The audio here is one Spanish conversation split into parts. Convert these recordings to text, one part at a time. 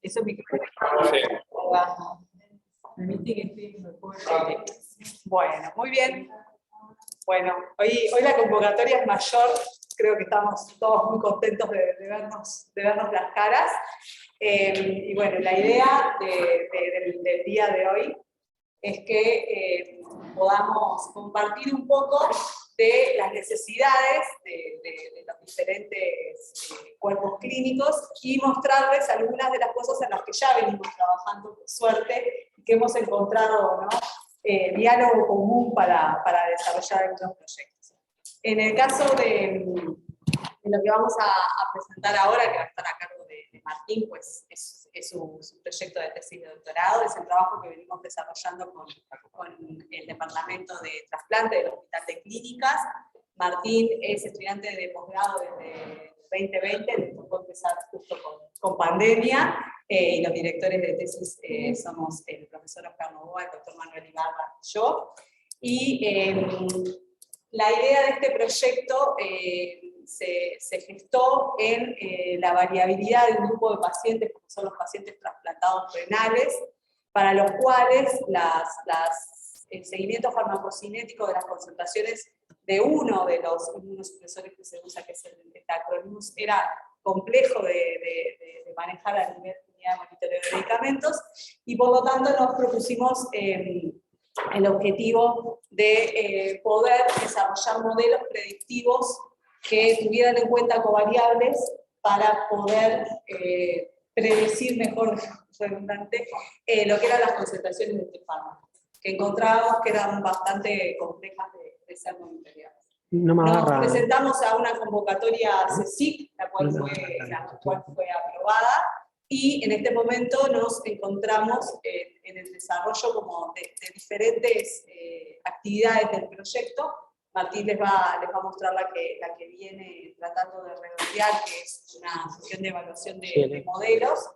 Eso es mi Bueno, muy bien. Bueno, hoy la convocatoria es mayor. Creo que estamos todos muy contentos de vernos las caras. Y bueno, la idea del día de hoy es que podamos compartir un poco de las necesidades de los diferentes cuerpos clínicos y mostrarles algunas de las cosas en las que ya venimos trabajando, por suerte, y que hemos encontrado, ¿no? Diálogo común para desarrollar algunos proyectos. En el caso de lo que vamos a presentar ahora, que va a estar a cargo de Martín, pues es su proyecto de tesis de doctorado, es el trabajo que venimos desarrollando con el Departamento de Trasplante del Hospital de Clínicas. Martín es estudiante de posgrado desde 2020, le tocó empezar justo con pandemia, y los directores de tesis somos el profesor Oscar Novoa, el doctor Manuel Ibarra y yo. Y la idea de este proyecto se gestó en la variabilidad de un grupo de pacientes, como son los pacientes trasplantados renales, para los cuales el seguimiento farmacocinético de las concentraciones de uno de los inmunosupresores que se usa, que es el tacrolimus, era complejo de manejar a nivel de unidad de monitoreo de medicamentos, y por lo tanto nos propusimos el objetivo de poder desarrollar modelos predictivos que tuvieran en cuenta covariables para poder predecir mejor, redundante, lo que eran las concentraciones de este fármaco, que encontrábamos que eran bastante complejas de ser monitoreadas. Nos presentamos a una convocatoria CSIC, la cual fue aprobada, y en este momento nos encontramos en el desarrollo como de diferentes actividades del proyecto. Martín les va a mostrar la que viene tratando de redondear, que es una sesión de evaluación de modelos.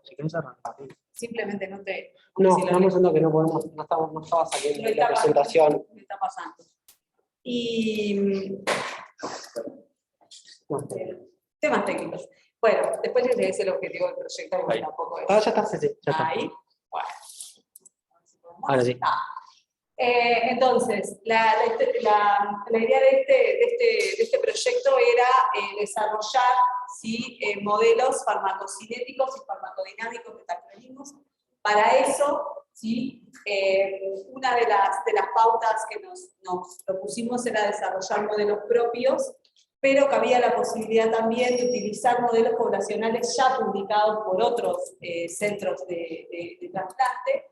Simplemente no te... No, estamos pensando que no podemos, no estaba saliendo la presentación. Me está pasando. Y... temas técnicos. Bueno, después les decía el objetivo del proyecto, porque tampoco es... Ah, ya está, sí, ya está. Ahí, bueno. Ahora sí. Entonces, la idea de este proyecto era desarrollar modelos farmacocinéticos y farmacodinámicos de tacrolimus. Para eso, una de las pautas que nos propusimos era desarrollar modelos propios, pero cabía la posibilidad también de utilizar modelos poblacionales ya publicados por otros centros de trasplante.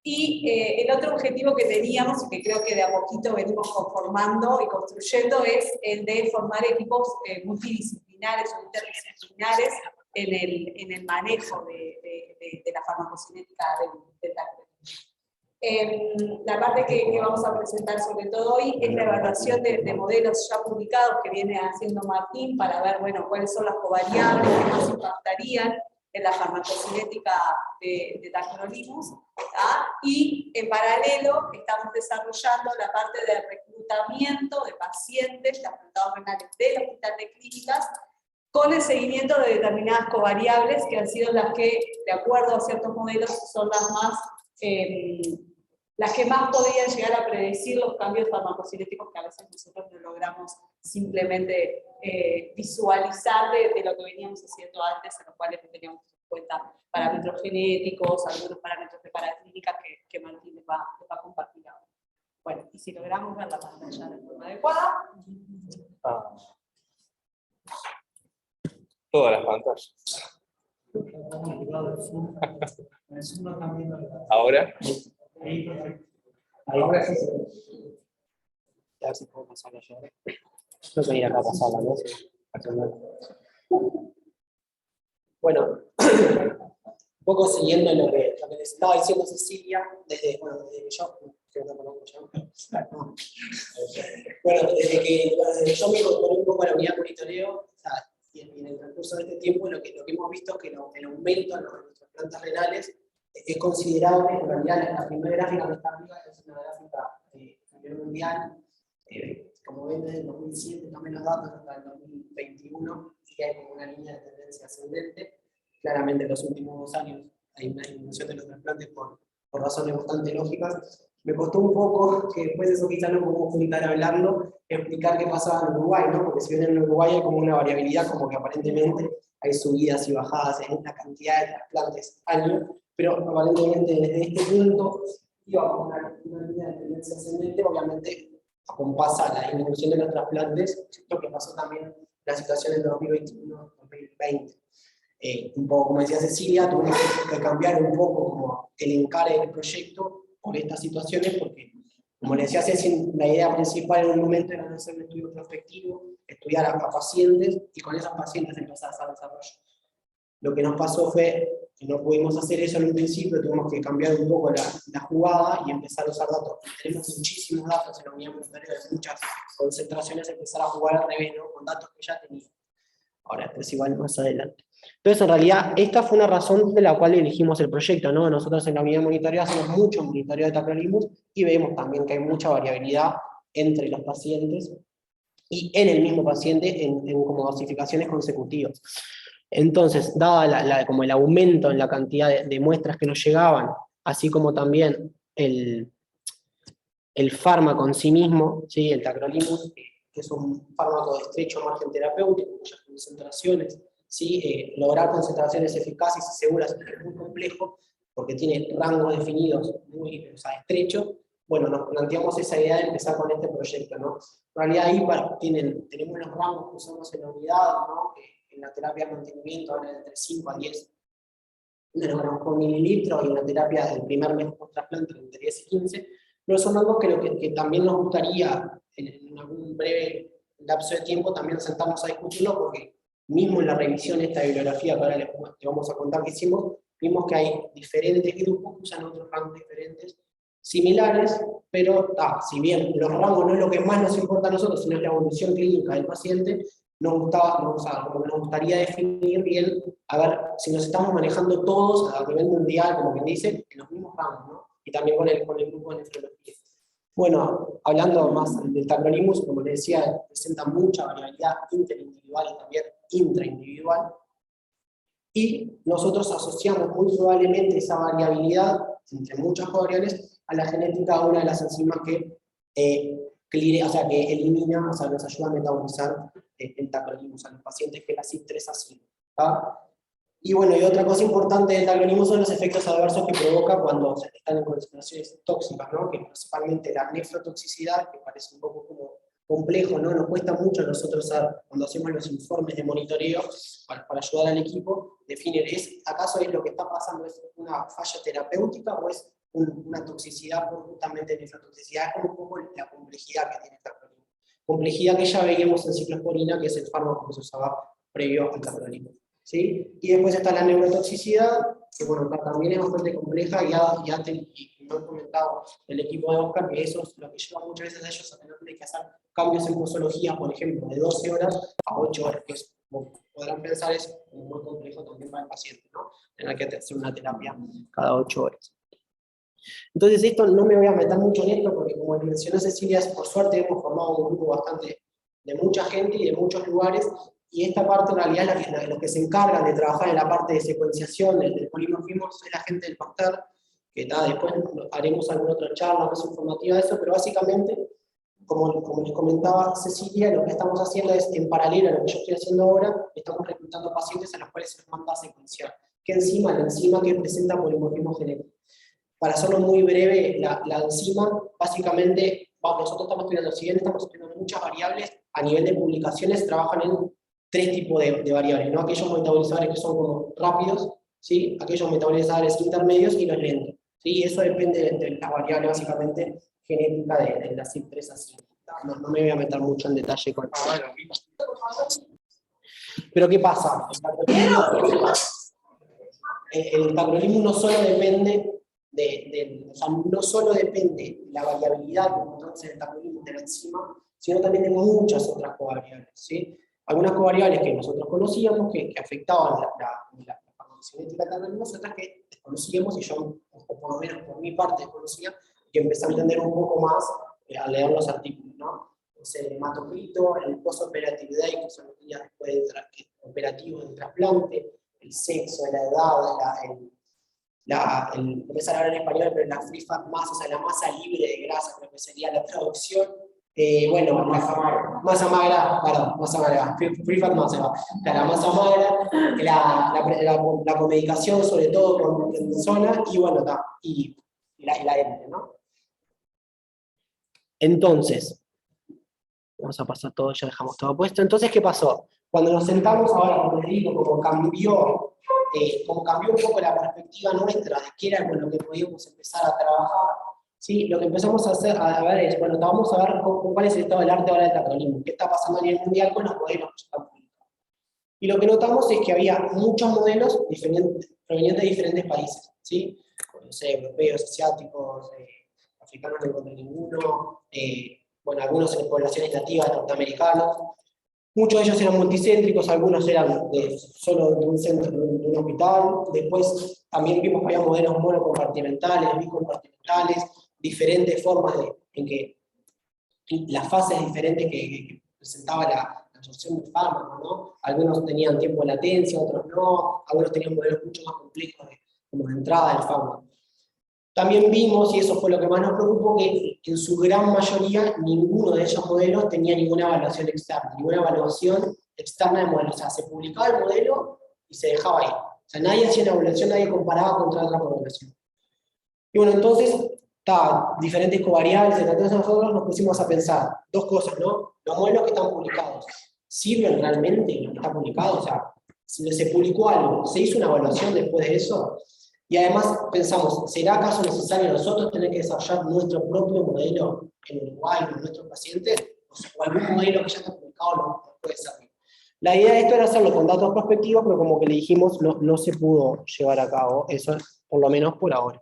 Y el otro objetivo que teníamos, y que creo que de a poquito venimos conformando y construyendo, es el de formar equipos multidisciplinares o interdisciplinares en el manejo de la farmacocinética del tacrolimus. La parte que vamos a presentar sobre todo hoy es la evaluación de modelos ya publicados que viene haciendo Martín para ver, bueno, cuáles son las covariables que más impactarían en la farmacocinética de tacrolimus, y en paralelo estamos desarrollando la parte de reclutamiento de pacientes trasplantados renales del Hospital de Clínicas con el seguimiento de determinadas covariables que han sido las que, de acuerdo a ciertos modelos, son las que más podrían llegar a predecir los cambios farmacocinéticos que a veces nosotros no logramos simplemente visualizar de lo que veníamos haciendo antes, en los cuales no teníamos en cuenta parámetros genéticos, algunos parámetros de paraclínica que Martín les va a compartir ahora. Bueno, y si logramos ver la pantalla de forma adecuada. Todas las pantallas. Ahora. Ahora sí. A ver si puedo pasarla yo. Creo que ir acá a pasarla, ¿no? Bueno, un poco siguiendo lo que les estaba diciendo Cecilia, desde que yo... Bueno, desde que yo me incorporé un poco a la unidad de monitoreo, y en el transcurso de este tiempo lo que hemos visto es que el aumento en los trasplantes renales es considerable. En realidad la primera gráfica que está arriba es una gráfica a nivel mundial. Como ven, desde el 2007 también los datos hasta el 2021, sí hay como una línea de tendencia ascendente. Claramente en los últimos 2 años hay una disminución de los trasplantes por razones bastante lógicas. Me costó un poco, que después de eso quizás no podemos juntar hablando, explicar qué pasaba en Uruguay, ¿no? Porque si bien en Uruguay hay como una variabilidad, como que aparentemente hay subidas y bajadas en la cantidad de trasplantes año, pero aparentemente desde este punto iba con una línea de tendencia ascendente, obviamente acompasa la disminución de los trasplantes, lo que pasó también en la situación en 2021-2020. Un poco como decía Cecilia, tuvimos que cambiar un poco como el encare del proyecto por estas situaciones, porque como le decía Ceci, la idea principal en un momento era hacer un estudio prospectivo, estudiar a pacientes y con esos pacientes empezar a hacer desarrollo. Lo que nos pasó fue que no pudimos hacer eso en un principio, tuvimos que cambiar un poco la jugada y empezar a usar datos. Tenemos muchísimos datos en la unidad monetaria de muchas concentraciones, empezar a jugar al revés, ¿no? Con datos que ya teníamos. Ahora, después igual más adelante. Entonces, en realidad, esta fue una razón de la cual elegimos el proyecto, ¿no? Nosotros en la unidad monetaria hacemos mucho monitoreo de tacrolimus y vemos también que hay mucha variabilidad entre los pacientes y en el mismo paciente en como dosificaciones consecutivas. Entonces, dada como el aumento en la cantidad de muestras que nos llegaban, así como también el fármaco en sí mismo, ¿sí? El tacrolimus, que es un fármaco de estrecho margen terapéutico, cuyas concentraciones, ¿sí? Lograr concentraciones eficaces y seguras es muy complejo, porque tiene rangos definidos muy estrechos. Bueno, nos planteamos esa idea de empezar con este proyecto, ¿no? En realidad ahí tenemos los rangos que usamos en la unidad, ¿no? En la terapia de mantenimiento hablan entre 5 a 10 nanogramos por mililitro, y en la terapia del primer mes post-trasplante entre 10 y 15, pero son algo que también nos gustaría, en algún breve lapso de tiempo, también sentamos a discutirlo, porque mismo en la revisión de esta bibliografía que ahora les vamos a contar que hicimos, vimos que hay diferentes grupos que usan otros rangos diferentes, similares, pero si bien los rangos no es lo que más nos importa a nosotros, sino es la evolución clínica del paciente, nos gustaría definir bien, a ver, si nos estamos manejando todos a nivel mundial, como quien dice, en los mismos rangos, ¿no? Y también con el grupo de nefrología. Bueno, hablando más del tacrolimus, como les decía, presenta mucha variabilidad interindividual y también intraindividual. Y nosotros asociamos muy probablemente esa variabilidad, entre muchas variables, a la genética de una de las enzimas que elimina, nos ayuda a metabolizar el tacrolimus a los pacientes, que es la CYP3A5. Y bueno, y otra cosa importante del tacrolimus son los efectos adversos que provoca cuando se están en concentraciones tóxicas, ¿no? Que principalmente la nefrotoxicidad, que parece un poco como complejo, ¿no? Nos cuesta mucho a nosotros, cuando hacemos los informes de monitoreo, para ayudar al equipo, definir, ¿acaso es lo que está pasando es una falla terapéutica o es una toxicidad por justamente nefrotoxicidad? Es como un poco la complejidad que tiene el tacrolimus. Complejidad que ya veíamos en ciclosporina, que es el fármaco que se usaba previo al tacrolimus, ¿sí? Y después está la neurotoxicidad, que bueno, también es bastante compleja, y lo he comentado el equipo de Oscar, que eso es lo que lleva muchas veces a ellos a tener que hacer cambios en posología, por ejemplo, de 12 horas a 8 horas, que es, como podrán pensar, es muy complejo también para el paciente, ¿no? Tener que hacer una terapia cada 8 horas. Entonces esto no me voy a meter mucho en esto, porque como mencionó Cecilia, por suerte hemos formado un grupo bastante de mucha gente y de muchos lugares, y esta parte en realidad los que se encargan de trabajar en la parte de secuenciación del polimorfismo es la gente del Pasteur, que después haremos alguna otra charla más informativa de eso, pero básicamente, como les comentaba Cecilia, lo que estamos haciendo es, en paralelo a lo que yo estoy haciendo ahora, estamos reclutando pacientes a los cuales se les manda a secuenciar. ¿Qué enzima? La enzima que presenta polimorfismo genético. Para hacerlo muy breve, la enzima, básicamente, nosotros estamos estudiando, si bien estamos estudiando muchas variables, a nivel de publicaciones trabajan en 3 tipos de variables, ¿no? Aquellos metabolizadores que son como rápidos, ¿sí? Aquellos metabolizadores intermedios y los lentos, ¿sí? Eso depende de la variable, básicamente, genética de la CYP3A5. No me voy a meter mucho en detalle con eso. Pero ¿qué pasa? El tacrolimus no solo depende no solo depende de la variabilidad que encontramos en el tacrolimus de la enzima, sino también de muchas otras covariables, ¿sí? Algunas covariables que nosotros conocíamos, que afectaban la farmacocinética del tacrolimus, otras que desconocíamos, y yo, por lo menos por mi parte, desconocía, y empecé a entender un poco más al leer los artículos, ¿no? El hematocrito, el postoperatividad, que son los días después operativos del trasplante, el sexo, la edad, no me sale ahora en español, pero la free fat mass, o sea, la masa libre de grasa, creo que sería la traducción. Bueno, masa magra, perdón, masa magra, free fat mass, la masa magra, la comedicación, sobre todo con zona, y bueno, y la élite, ¿no? Entonces, vamos a pasar todo, ya dejamos todo puesto. Entonces, ¿qué pasó? Cuando nos sentamos ahora, como les digo, como cambió un poco la perspectiva nuestra de qué era con lo que podíamos empezar a trabajar, ¿sí? Lo que empezamos a hacer, a ver es, bueno, vamos a ver cuál es el estado del arte ahora del taxonismo, qué está pasando a nivel mundial con los modelos que están publicados. Y lo que notamos es que había muchos modelos provenientes de diferentes países, ¿sí? No sé, europeos, asiáticos, africanos no encontré ninguno, bueno, algunos en poblaciones nativas, norteamericanos. Muchos de ellos eran multicéntricos, algunos eran solo de un centro, de un hospital. Después también vimos que había modelos monocompartimentales, bicompartimentales, diferentes formas en que las fases diferentes que presentaba la absorción del fármaco, ¿no? Algunos tenían tiempo de latencia, otros no, algunos tenían modelos mucho más complejos como de entrada del fármaco. También vimos, y eso fue lo que más nos preocupó, que en su gran mayoría ninguno de esos modelos tenía ninguna evaluación externa, de modelos. O sea, se publicaba el modelo y se dejaba ahí. O sea, nadie hacía una evaluación, nadie comparaba contra otra población. Y bueno, entonces, diferentes covariables, entonces nosotros nos pusimos a pensar dos cosas, ¿no? Los modelos que están publicados, ¿sirven realmente lo que está publicado? O sea, si se publicó algo, ¿se hizo una evaluación después de eso? Y además pensamos, ¿será acaso necesario nosotros tener que desarrollar nuestro propio modelo en Uruguay con nuestros pacientes? O algún modelo que ya está publicado no puede servir. La idea de esto era hacerlo con datos prospectivos, pero como que le dijimos, no se pudo llevar a cabo, eso por lo menos por ahora.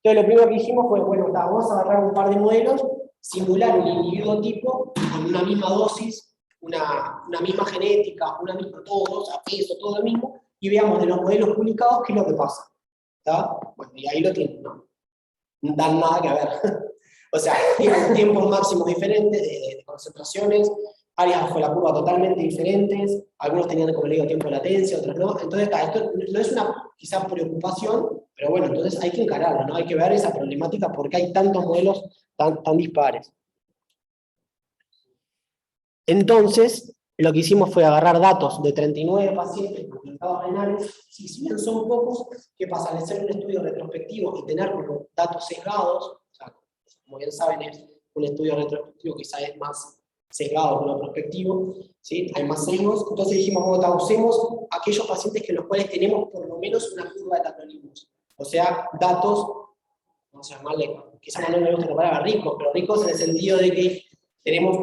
Entonces lo primero que hicimos fue, bueno, vamos a agarrar un par de modelos, simular un individuo tipo con una misma dosis, una misma genética, una misma todo, o sea, peso, todo lo mismo, y veamos de los modelos publicados qué es lo que pasa. ¿Está? Bueno, y ahí lo tienen, no dan nada que ver. O sea, tienen tiempos máximos diferentes de concentraciones, áreas bajo la curva totalmente diferentes, algunos tenían, como le digo, tiempo de latencia, otros no. Entonces, esto no es una quizás preocupación, pero bueno, entonces hay que encararlo, ¿no? Hay que ver esa problemática porque hay tantos modelos tan dispares. Entonces, lo que hicimos fue agarrar datos de 39 pacientes con estados renales, si bien son pocos, ¿qué pasa? Al ser un estudio retrospectivo y tener como datos sesgados, o sea, como bien saben, es un estudio retrospectivo quizás es más sesgado que uno prospectivo, ¿sí? Hay más sesgos, entonces dijimos, bueno, usemos aquellos pacientes que los cuales tenemos por lo menos una curva de tacrolimus, o sea, datos, vamos a llamarle, quizás no me gusta la palabra ricos, pero ricos en el sentido de que tenemos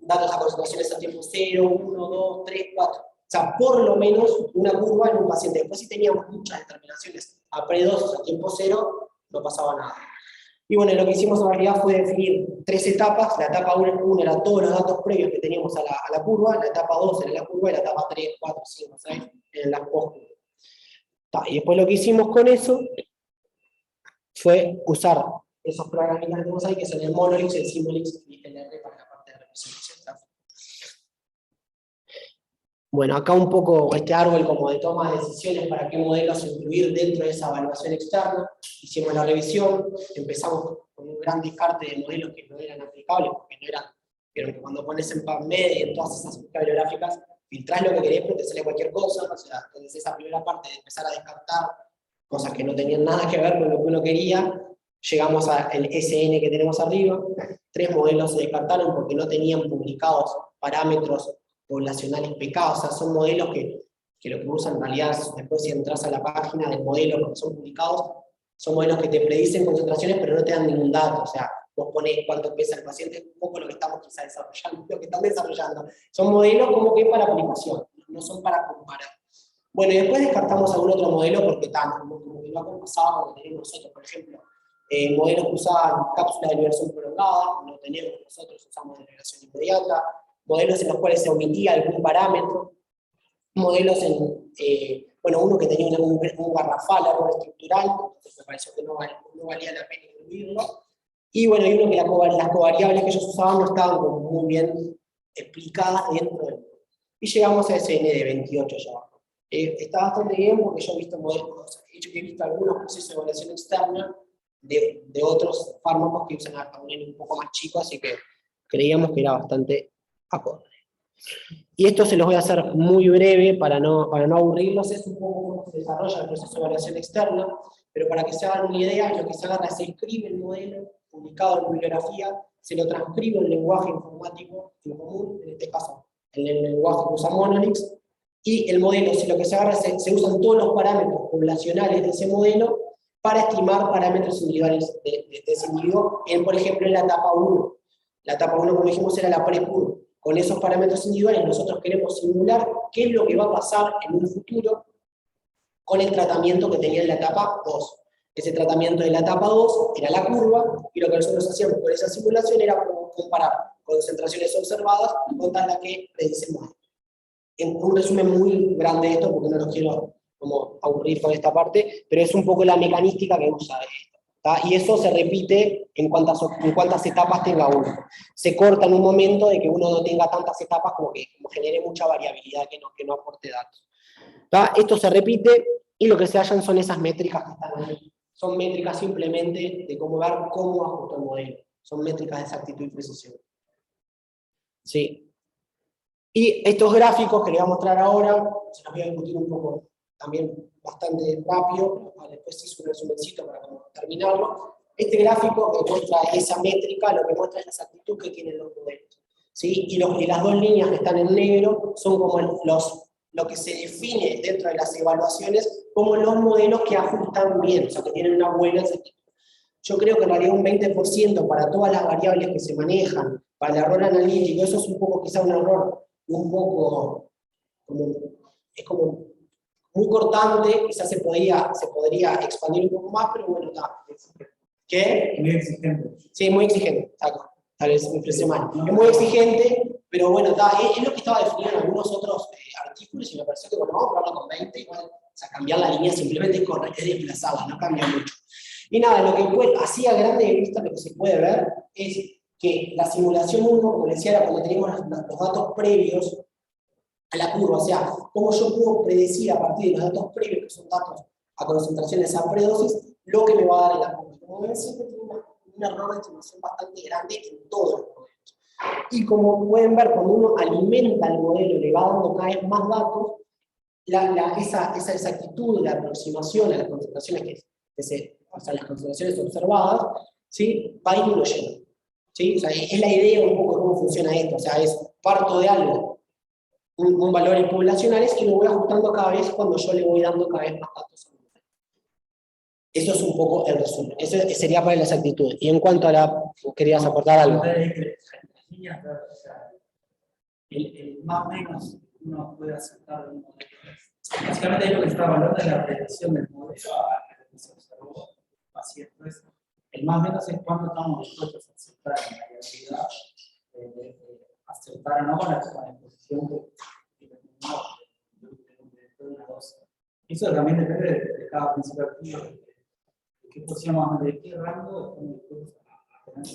datos a concentraciones a tiempo 0, 1, 2, 3, 4. O sea, por lo menos una curva en un paciente. Después, si teníamos muchas determinaciones a predosis a tiempo 0, no pasaba nada. Y bueno, lo que hicimos en realidad fue definir 3 etapas. La etapa 1 era todos los datos previos que teníamos a la curva, la etapa 2 era la curva, y la etapa 3, 4, 5, 6 en la post. Y después lo que hicimos con eso fue usar esos programitas que tenemos ahí, que son el Monolix, el Simulix y el R para la parte de representación. Bueno, acá un poco este árbol como de toma de decisiones para qué modelos incluir dentro de esa evaluación externa. Hicimos la revisión, empezamos con un gran descarte de modelos que no eran aplicables, porque no eran, pero cuando pones en PubMed y en todas esas búsquedas bibliográficas, filtrás lo que querés porque te sale cualquier cosa, o sea, entonces esa primera parte de empezar a descartar cosas que no tenían nada que ver con lo que uno quería, llegamos al SN que tenemos arriba, 3 modelos se descartaron porque no tenían publicados parámetros poblacionales pecados, o sea, son modelos que lo que usan en realidad, después si entras a la página del modelo, porque son publicados, son modelos que te predicen concentraciones, pero no te dan ningún dato, o sea, vos ponés cuánto pesa el paciente, un poco lo que estamos quizá desarrollando, lo que están desarrollando. Son modelos como que para aplicación, no son para comparar. Bueno, y después descartamos algún otro modelo porque como que no ha pasado con lo que tenemos nosotros, por ejemplo, modelos que usaban cápsulas de liberación prolongada, no tenemos nosotros, usamos de liberación inmediata, modelos en los cuales se omitía algún parámetro, modelos bueno, uno que tenía un garrafal, algo estructural, entonces me pareció que no valía la pena incluirlo, y bueno, y uno que las covariables que ellos usaban no estaban como muy bien explicadas dentro del. Y llegamos a ese N de 28 ya abajo. está bastante bien porque yo he visto modelos, he visto algunos procesos de evaluación externa de otros fármacos que usan a un N un poco más chico, así que creíamos que era bastante acorde. Y esto se los voy a hacer muy breve para no aburrirlos, es un poco cómo se desarrolla el proceso de evaluación externa, pero para que se hagan una idea, lo que se agarra es se escribe el modelo publicado en bibliografía, se lo transcribe en lenguaje informático en común, en este caso en el lenguaje que usa Monolix, y el modelo, si lo que se agarra se usan todos los parámetros poblacionales de ese modelo para estimar parámetros individuales de ese individuo, por ejemplo en la etapa 1. La etapa 1, como dijimos, era la pre-curva. Con esos parámetros individuales nosotros queremos simular qué es lo que va a pasar en un futuro con el tratamiento que tenía en la etapa 2. Ese tratamiento de la etapa 2 era la curva, y lo que nosotros hacíamos con esa simulación era comparar concentraciones observadas contra la que predice el modelo. En un resumen muy grande de esto, porque no los quiero como aburrir con esta parte, pero es un poco la mecanística que usa esto. Y eso se repite en cuántas etapas tenga uno. Se corta en un momento de que uno no tenga tantas etapas como genere mucha variabilidad que no aporte datos. Esto se repite y lo que se hallan son esas métricas que están ahí. Son métricas simplemente de cómo ver cómo ajusta el modelo. Son métricas de exactitud y precisión. Sí. Y estos gráficos que les voy a mostrar ahora, se los voy a discutir un poco también bastante rápido, después hice un resumencito para terminarlo. Este gráfico que muestra esa métrica, lo que muestra es la exactitud que tienen los modelos. ¿Sí? Y las dos líneas que están en negro son como lo que se define dentro de las evaluaciones como los modelos que ajustan bien, o sea, que tienen una buena exactitud. Yo creo que en realidad un 20% para todas las variables que se manejan, para el error analítico, eso es un poco, quizá un error un poco, es como muy cortante, quizás se podría expandir un poco más, pero bueno, está. ¿Qué? Muy exigente. Sí, muy exigente, tal vez me expresé mal. Es muy exigente, pero bueno, es lo que estaba definido en algunos otros artículos, y me pareció que, bueno, vamos a probarlo con 20, igual, o sea, cambiar la línea simplemente es desplazada, no cambia mucho. Y nada, lo que así a grande vista lo que se puede ver es que la simulación 1, como les decía, era cuando teníamos los datos previos a la curva, o sea, cómo yo puedo predecir a partir de los datos previos, que son datos a concentraciones a predosis, lo que me va a dar en la curva. Como ven, siempre tiene un error de estimación bastante grande en todos los modelos. Y como pueden ver, cuando uno alimenta el modelo, le va dando cada vez más datos, esa exactitud, la aproximación a las concentraciones o sea, las concentraciones observadas, ¿sí? Va disminuyendo. ¿Sí? O sea, es la idea un poco de cómo funciona esto, o sea, parto de algo, un valores poblacionales, y lo voy ajustando cada vez cuando yo le voy dando cada vez más datos. Eso es un poco el resumen, eso sería para la exactitud. Y en cuanto a la... ¿Querías aportar algo? El más o menos uno puede aceptar un modelo. Básicamente lo que está evaluando es la predicción del modelo a la que se observó haciendo eso. El más o menos es cuánto estamos dispuestos a aceptar en la realidad, aceptar o no con la exposición que tenemos de una dosis. Eso también depende de cada principio activo, de qué posición, de qué rango estamos dispuestos a tener.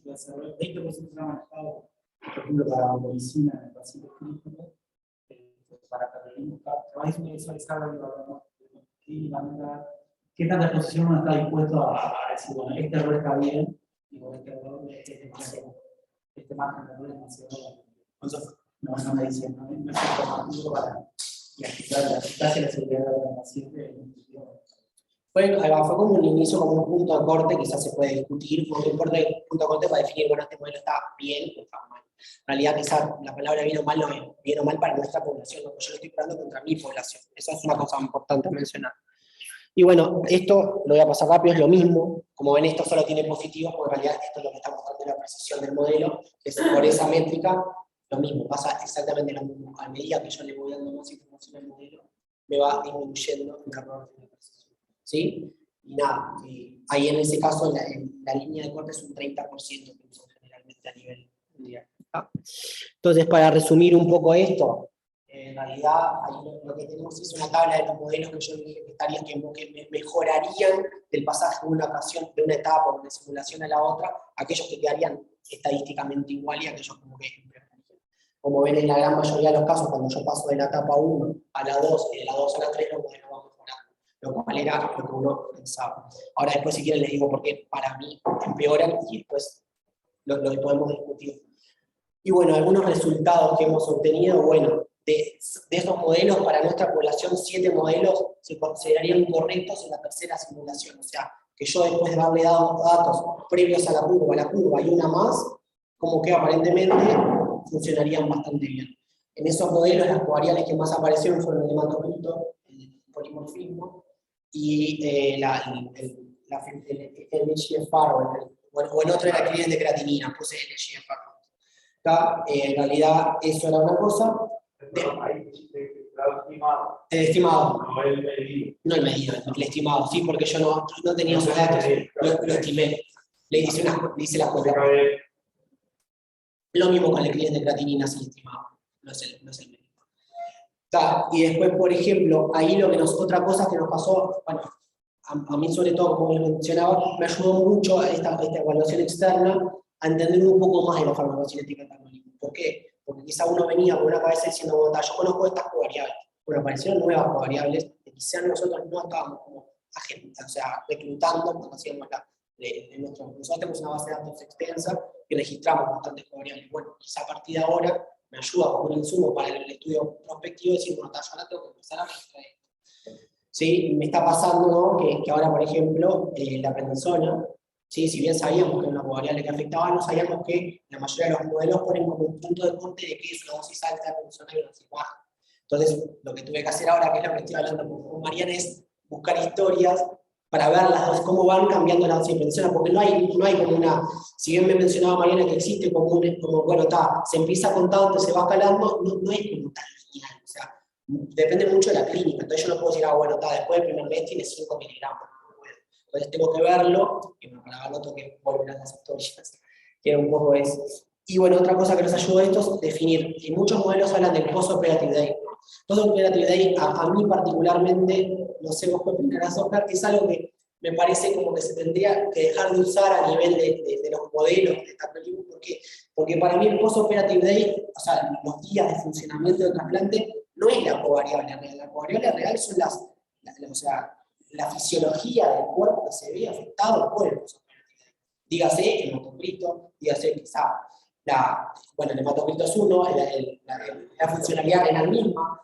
20% se ha manejado, por ejemplo, para la medicina en el paciente clínico, para trabajar y visualizar clínicamente. ¿Qué tanta exposición uno está dispuesto a decir, bueno, este error está bien, y bueno, este error es demasiado, este margen de error es demasiado? Entonces, no me dicen, no es informativo para la eficacia y la seguridad del paciente. Fue como un inicio, como un punto de corte, quizás se puede discutir, como un punto de corte para definir, bueno, este modelo está bien o está mal. En realidad, quizás la palabra bien o mal no es bien o mal para nuestra población, no, yo lo estoy probando contra mi población. Esa es una cosa importante a mencionar. Y bueno, esto lo voy a pasar rápido, es lo mismo. Como ven, esto solo tiene positivos, porque en realidad esto es lo que está mostrando la precisión del modelo, que es por esa métrica, lo mismo, pasa exactamente lo mismo. A medida que yo le voy dando más información al modelo, me va disminuyendo el error de la precisión. ¿Sí? Y nada, ahí en ese caso la línea de corte es un 30% que usan generalmente a nivel mundial. Entonces, para resumir un poco esto, en realidad ahí lo que tenemos es una tabla de los modelos que yo dije que mejorarían del pasaje de una ocasión, de una etapa o de una simulación a la otra, aquellos que quedarían estadísticamente igual y aquellos como que empeorarían. como ven en la gran mayoría de los casos, cuando yo paso de la etapa 1 a la 2 y de la 2 a la 3, los modelos van mejorando, lo cual era lo que uno pensaba. Ahora después, si quieren, les digo por qué para mí empeoran y después lo podemos discutir. Y bueno, algunos resultados que hemos obtenido, bueno, de esos modelos, para nuestra población, 7 modelos se considerarían correctos en la tercera simulación. O sea, que yo después de darle datos previos a la curva y una más, como que aparentemente funcionarían bastante bien. En esos modelos, las covariables que más aparecieron fueron el hematocrito, el polimorfismo, y el GFR, o el otro era el cliente de creatinina, puse el GFR. En realidad, eso era una cosa. El estimado. No el medido. No el medido, el estimado, sí, porque yo no tenía esos datos, lo estimé. Le hice la cuenta. Lo mismo con el cliente de creatinina, sí, estimado, no es el medido. Y después, por ejemplo, ahí otra cosa que nos pasó, bueno, a mí sobre todo, como les mencionaba, me ayudó mucho esta evaluación externa a entender un poco más de la farmacocinética del metabolismo. ¿Por qué? Porque quizá uno venía con una cabeza diciendo, bueno, yo conozco estas covariables. Bueno, aparecieron nuevas covariables que quizá nosotros no estábamos como reclutando cuando hacíamos nosotros tenemos una base de datos extensa y registramos bastantes covariables. Bueno, quizá a partir de ahora me ayuda como un insumo para el estudio prospectivo decir, bueno, yo ahora tengo que empezar a registrar esto. ¿Sí? Me está pasando, ¿no? que ahora, por ejemplo, la prednisona, ¿sí? Si bien sabíamos que era una covariable que afectaba, no sabíamos que la mayoría de los modelos ponen como un punto de corte de que es una dosis alta de prednisona y una dosis baja. Entonces, lo que tuve que hacer ahora, que es lo que estoy hablando con Mariana, es buscar historias para ver las dos, cómo van cambiando las dosis de prednisona, porque no hay como una, si bien me mencionaba Mariana que existe como bueno, se empieza contando, se va escalando, no es como tan lineal, o sea, depende mucho de la clínica, entonces yo no puedo decir, bueno, después del primer mes tiene 5 miligramos, entonces tengo que verlo, y para verlo tengo que volver a las historias, que era un poco eso. Y bueno, otra cosa que nos ayudó esto es definir, y muchos modelos hablan del post-operative day. Post-operative day, a mí particularmente, no sé vos qué opinarás, Oscar, que es algo que me parece como que se tendría que dejar de usar a nivel de los modelos de esta película. ¿Por qué? Porque para mí el post-operative day, o sea, los días de funcionamiento del trasplante, no es la covariable real. La covariable real son la fisiología del cuerpo que se ve afectado por el post-operative day. Dígase hematocrito, dígase quizá el hematocrito es uno, la funcionalidad renal misma.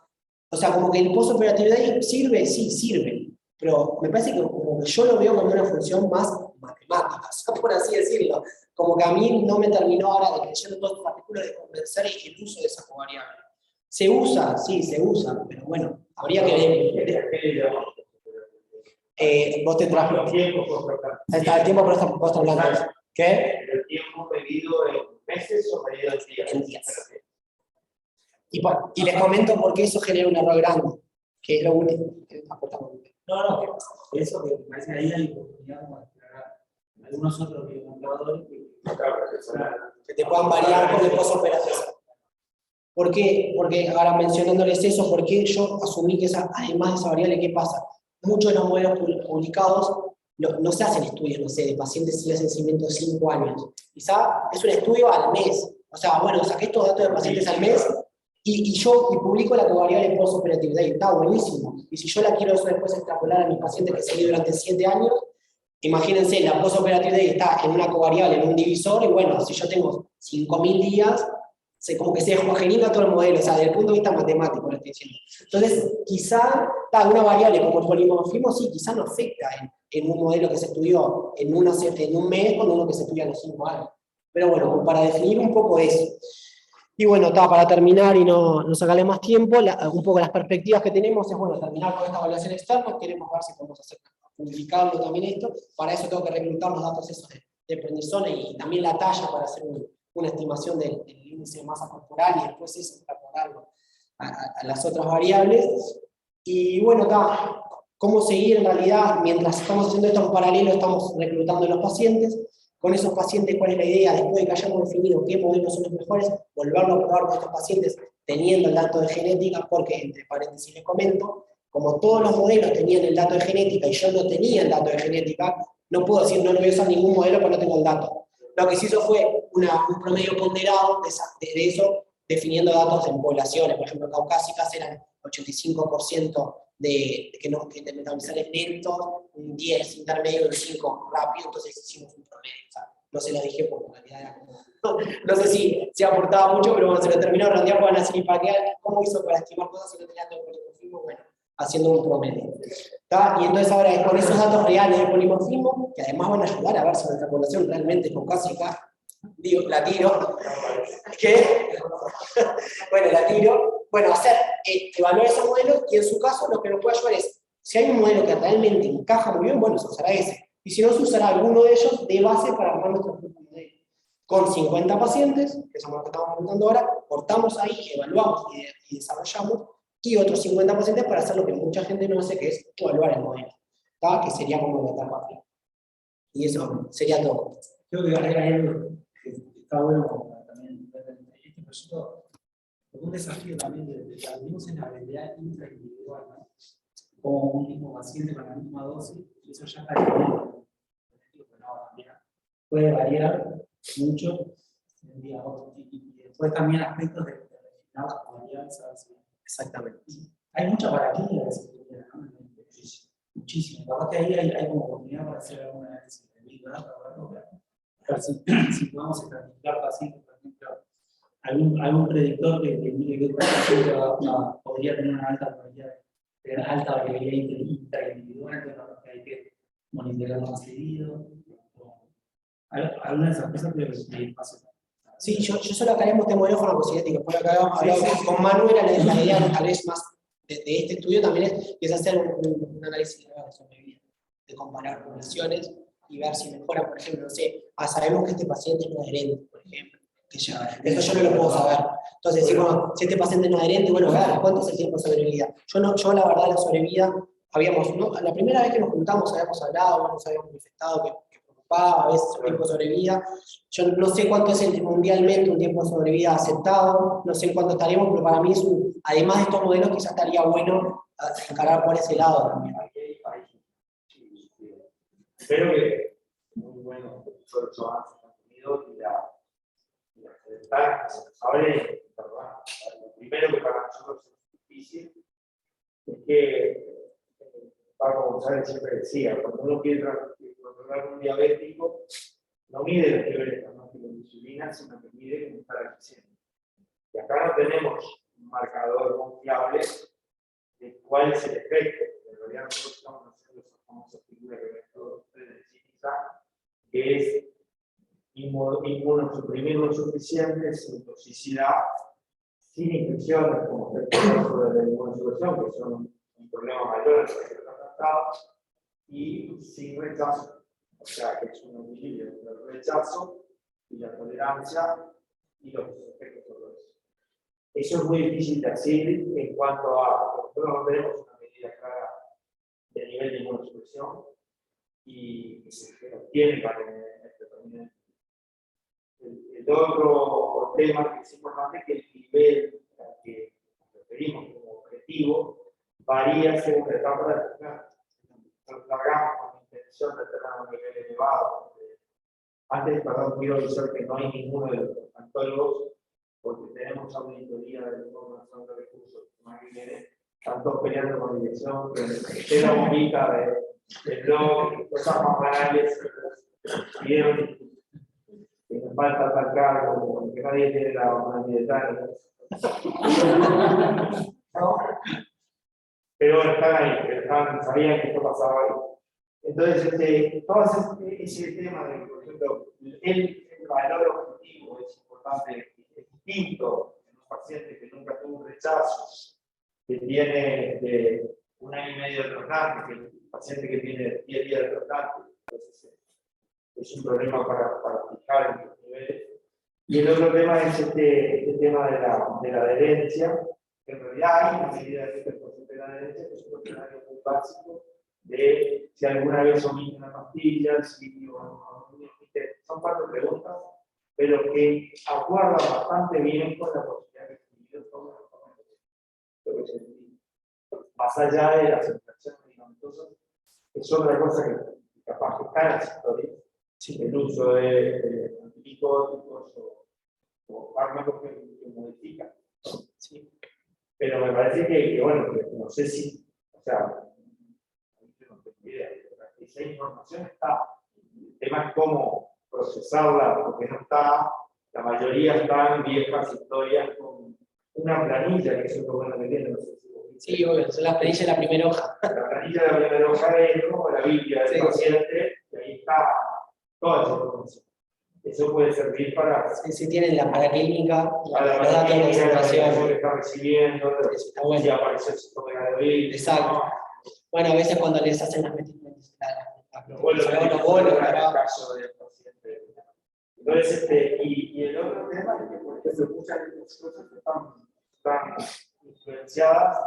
O sea, como que el post-operative day sirve, sí, sirve. Pero me parece que como que yo lo veo como una función más matemática, o sea, por así decirlo. Como que a mí no me terminó ahora de creyendo todos estos artículos de convencer el uso de esa covariable. ¿Se usa? Sí, se usa, pero bueno, habría que ver. Vos te traes el tiempo por hablando. ¿Qué? ¿El tiempo medido en meses o medido en días? En días. Y les comento por qué eso genera un error grande, que es lo único que aportamos. No, eso que me parece ahí hay oportunidad para aclarar algunos otros biocontadores que te puedan variar con el post-operativo. ¿Por qué? Porque ahora mencionándoles eso, porque yo asumí que además de esa variable, ¿qué pasa? Muchos de los modelos publicados no se hacen estudios, no sé, de pacientes sin seguimiento de 5 años. Quizá es un estudio al mes. O sea, bueno, saqué estos datos de pacientes al mes y publico la covariable post-operative day. Está buenísimo. Y si yo la quiero eso después extrapolar a mis pacientes que seguí durante 7 años, imagínense, la post-operative day está en una covariable, en un divisor, y bueno, si yo tengo 5.000 días, como que se homogeneiza todo el modelo, o sea, desde el punto de vista matemático lo estoy diciendo. Entonces, quizá una variable como el polimorfismo, sí, quizá no afecta en un modelo que se estudió en un mes con uno que se estudia en los 5 años. Pero bueno, para definir un poco eso. Y bueno, para terminar y no sacarle más tiempo, un poco las perspectivas que tenemos es, bueno, terminar con esta evaluación externa, queremos ver si podemos publicarlo también esto, para eso tengo que reclutar los datos esos de prednisona y también la talla para hacer una estimación del índice de masa corporal y después eso extrapolarlo a las otras variables. Y bueno, cómo seguir en realidad, mientras estamos haciendo esto en paralelo, estamos reclutando a los pacientes. Con esos pacientes, ¿cuál es la idea? Después de que hayamos definido qué modelos son los mejores, volverlo a probar con estos pacientes teniendo el dato de genética, porque, entre paréntesis les comento, como todos los modelos tenían el dato de genética y yo no tenía el dato de genética, no puedo decir no voy a usar ningún modelo porque no tengo el dato. Lo que se hizo fue un promedio ponderado de eso, definiendo datos en poblaciones, por ejemplo, caucásicas eran 85% de metabolizares lentos, un 10 intermedio, un 5 rápido, entonces hicimos un promedio. O sea, no se lo dije porque en realidad era como, no sé si se aportaba mucho, pero cuando se lo terminó de plantear, van a decir, ¿para qué? ¿Cómo hizo para estimar cosas si no tenía todo el polimorfismo? Bueno, haciendo un promedio. ¿Está? Y entonces ahora con esos datos reales de polimorfismo, que además van a ayudar a ver si nuestra población realmente es caucásica, digo, la tiro, que, bueno, la tiro, bueno, evaluar ese modelo, y en su caso lo que nos puede ayudar es, si hay un modelo que realmente encaja muy bien, bueno, se usará ese, y si no, se usará alguno de ellos de base para armar nuestro propio modelo. Con 50 pacientes, que somos los que estamos preguntando ahora, cortamos ahí, evaluamos y desarrollamos, y otros 50 pacientes para hacer lo que mucha gente no hace, que es evaluar el modelo, ¿tá? Que sería como la etapa final. Y eso sería todo. Creo que hay algo que está bueno también ver en este proyecto, un desafío también de la vimos en la habilidad intraindividual, ¿no? Como un mismo paciente con la misma dosis, y eso ya está bien. Puede variar mucho de un día a otro. Y después también aspectos de determinar las cualidades. Exactamente. Hay mucha paraquilla de psicología, ¿no? Muchísimo. La verdad que ahí hay como oportunidad para hacer alguna análisis de Big Data, para si podemos estratificar pacientes, por ejemplo, algún predictor que mire que un paciente podría tener una alta probabilidad de alta variabilidad intraindividual, entonces hay que monitorearlo más seguido. Alguna de esas cosas que pasan. Sí, yo solo acá haremos este modelo farmacocinético, por acá habíamos hablado con Manu, era la idea tal vez más de este estudio también es hacer un análisis de sobrevida, de comparar poblaciones y ver si mejora, por ejemplo, no sé, sabemos que este paciente no es adherente, por ejemplo, que eso yo no lo puedo saber. Entonces, si este paciente no es adherente, bueno, claro, ¿cuánto es el tiempo de sobrevida? Yo la verdad, la sobrevida, la primera vez que nos juntamos habíamos hablado, nos habíamos manifestado que preocupaba a veces el tiempo de sobrevida. Yo no sé cuánto es mundialmente un tiempo de sobrevida aceptado, no sé en cuánto estaremos, pero para mí además de estos modelos quizás estaría bueno encarar por ese lado también. Espero que muy buenos esfuerzos han tenido y la lo primero que para nosotros es difícil es que Paco González siempre decía, cuando uno quiere controlar un diabético, no mide los niveles de insulina, sino que mide cómo está la glicemia. Y acá no tenemos un marcador confiable de cuál es el efecto. En realidad nosotros estamos haciendo esa famosa figura que ven todos ustedes de CISA, que es inmunosuprimir lo suficiente sin toxicidad, sin infecciones, como el caso de la inmunosupresión, que son un problema mayor en los que están tratados, y sin rechazo. O sea, que es un equilibrio entre el rechazo y la tolerancia y los efectos dolorosos. Eso es muy difícil de hacer en cuanto a, nosotros no tenemos una medida clara de nivel de inmunosupresión y se obtiene para este tratamiento. El otro tema que es importante es que el nivel al que nos referimos como objetivo varía según la etapa de la tratamiento. Nos largamos con la intención de tener un nivel elevado. Antes, quiero decir que no hay ninguno de los antólogos, porque tenemos auditoría de la información de recursos que viene, tanto peleando con la dirección, que esté la bombita del blog, cosas más banales, vieron que nos falta tal cargo, que nadie tiene la unanimidad. ¿No? Pero están ahí, sabían que esto pasaba ahí. Entonces, todo ese tema de, por ejemplo, el valor objetivo es importante, es distinto en un paciente que nunca tuvo un rechazo, que tiene de 1 año y medio de trasplante, que el paciente que tiene 10 días de trasplante. Entonces, es un problema para fijar los niveles. Y el otro tema es este tema de la adherencia, que en realidad hay una medida de este porcentaje de la adherencia, que es un cuestionario muy básico de si alguna vez omite una pastilla, si son 4 preguntas, pero que acuerdan bastante bien con la posibilidad de escribir todo lo que se entiende. Más allá de las infecciones medicamentosas, es otra cosa que capaz que está en las historias, el uso de antibióticos o fármacos que modifican. Sí. Pero me parece que, bueno, que no sé si, o sea, yo no tengo idea, esa información está. El tema es cómo procesarla, porque no está, la mayoría están viejas historias con una planilla, que eso es lo bueno que tiene, no sé si vos viste. Sí, obvio, son las planillas de la primera hoja. La planilla de la primera hoja es como la Biblia del Sí. paciente, y ahí está toda esa información. Eso puede servir para Sí, tienen la paraclínica, para los datos de la que concentración. está recibiendo, Está bueno. si apareció el síntoma de gravedad. Exacto. Bueno, a veces cuando les hacen las metidas, Los vuelos los bolos, en el pero- caso del paciente. Entonces, y el otro tema es que, por ejemplo, muchas de estas cosas están influenciadas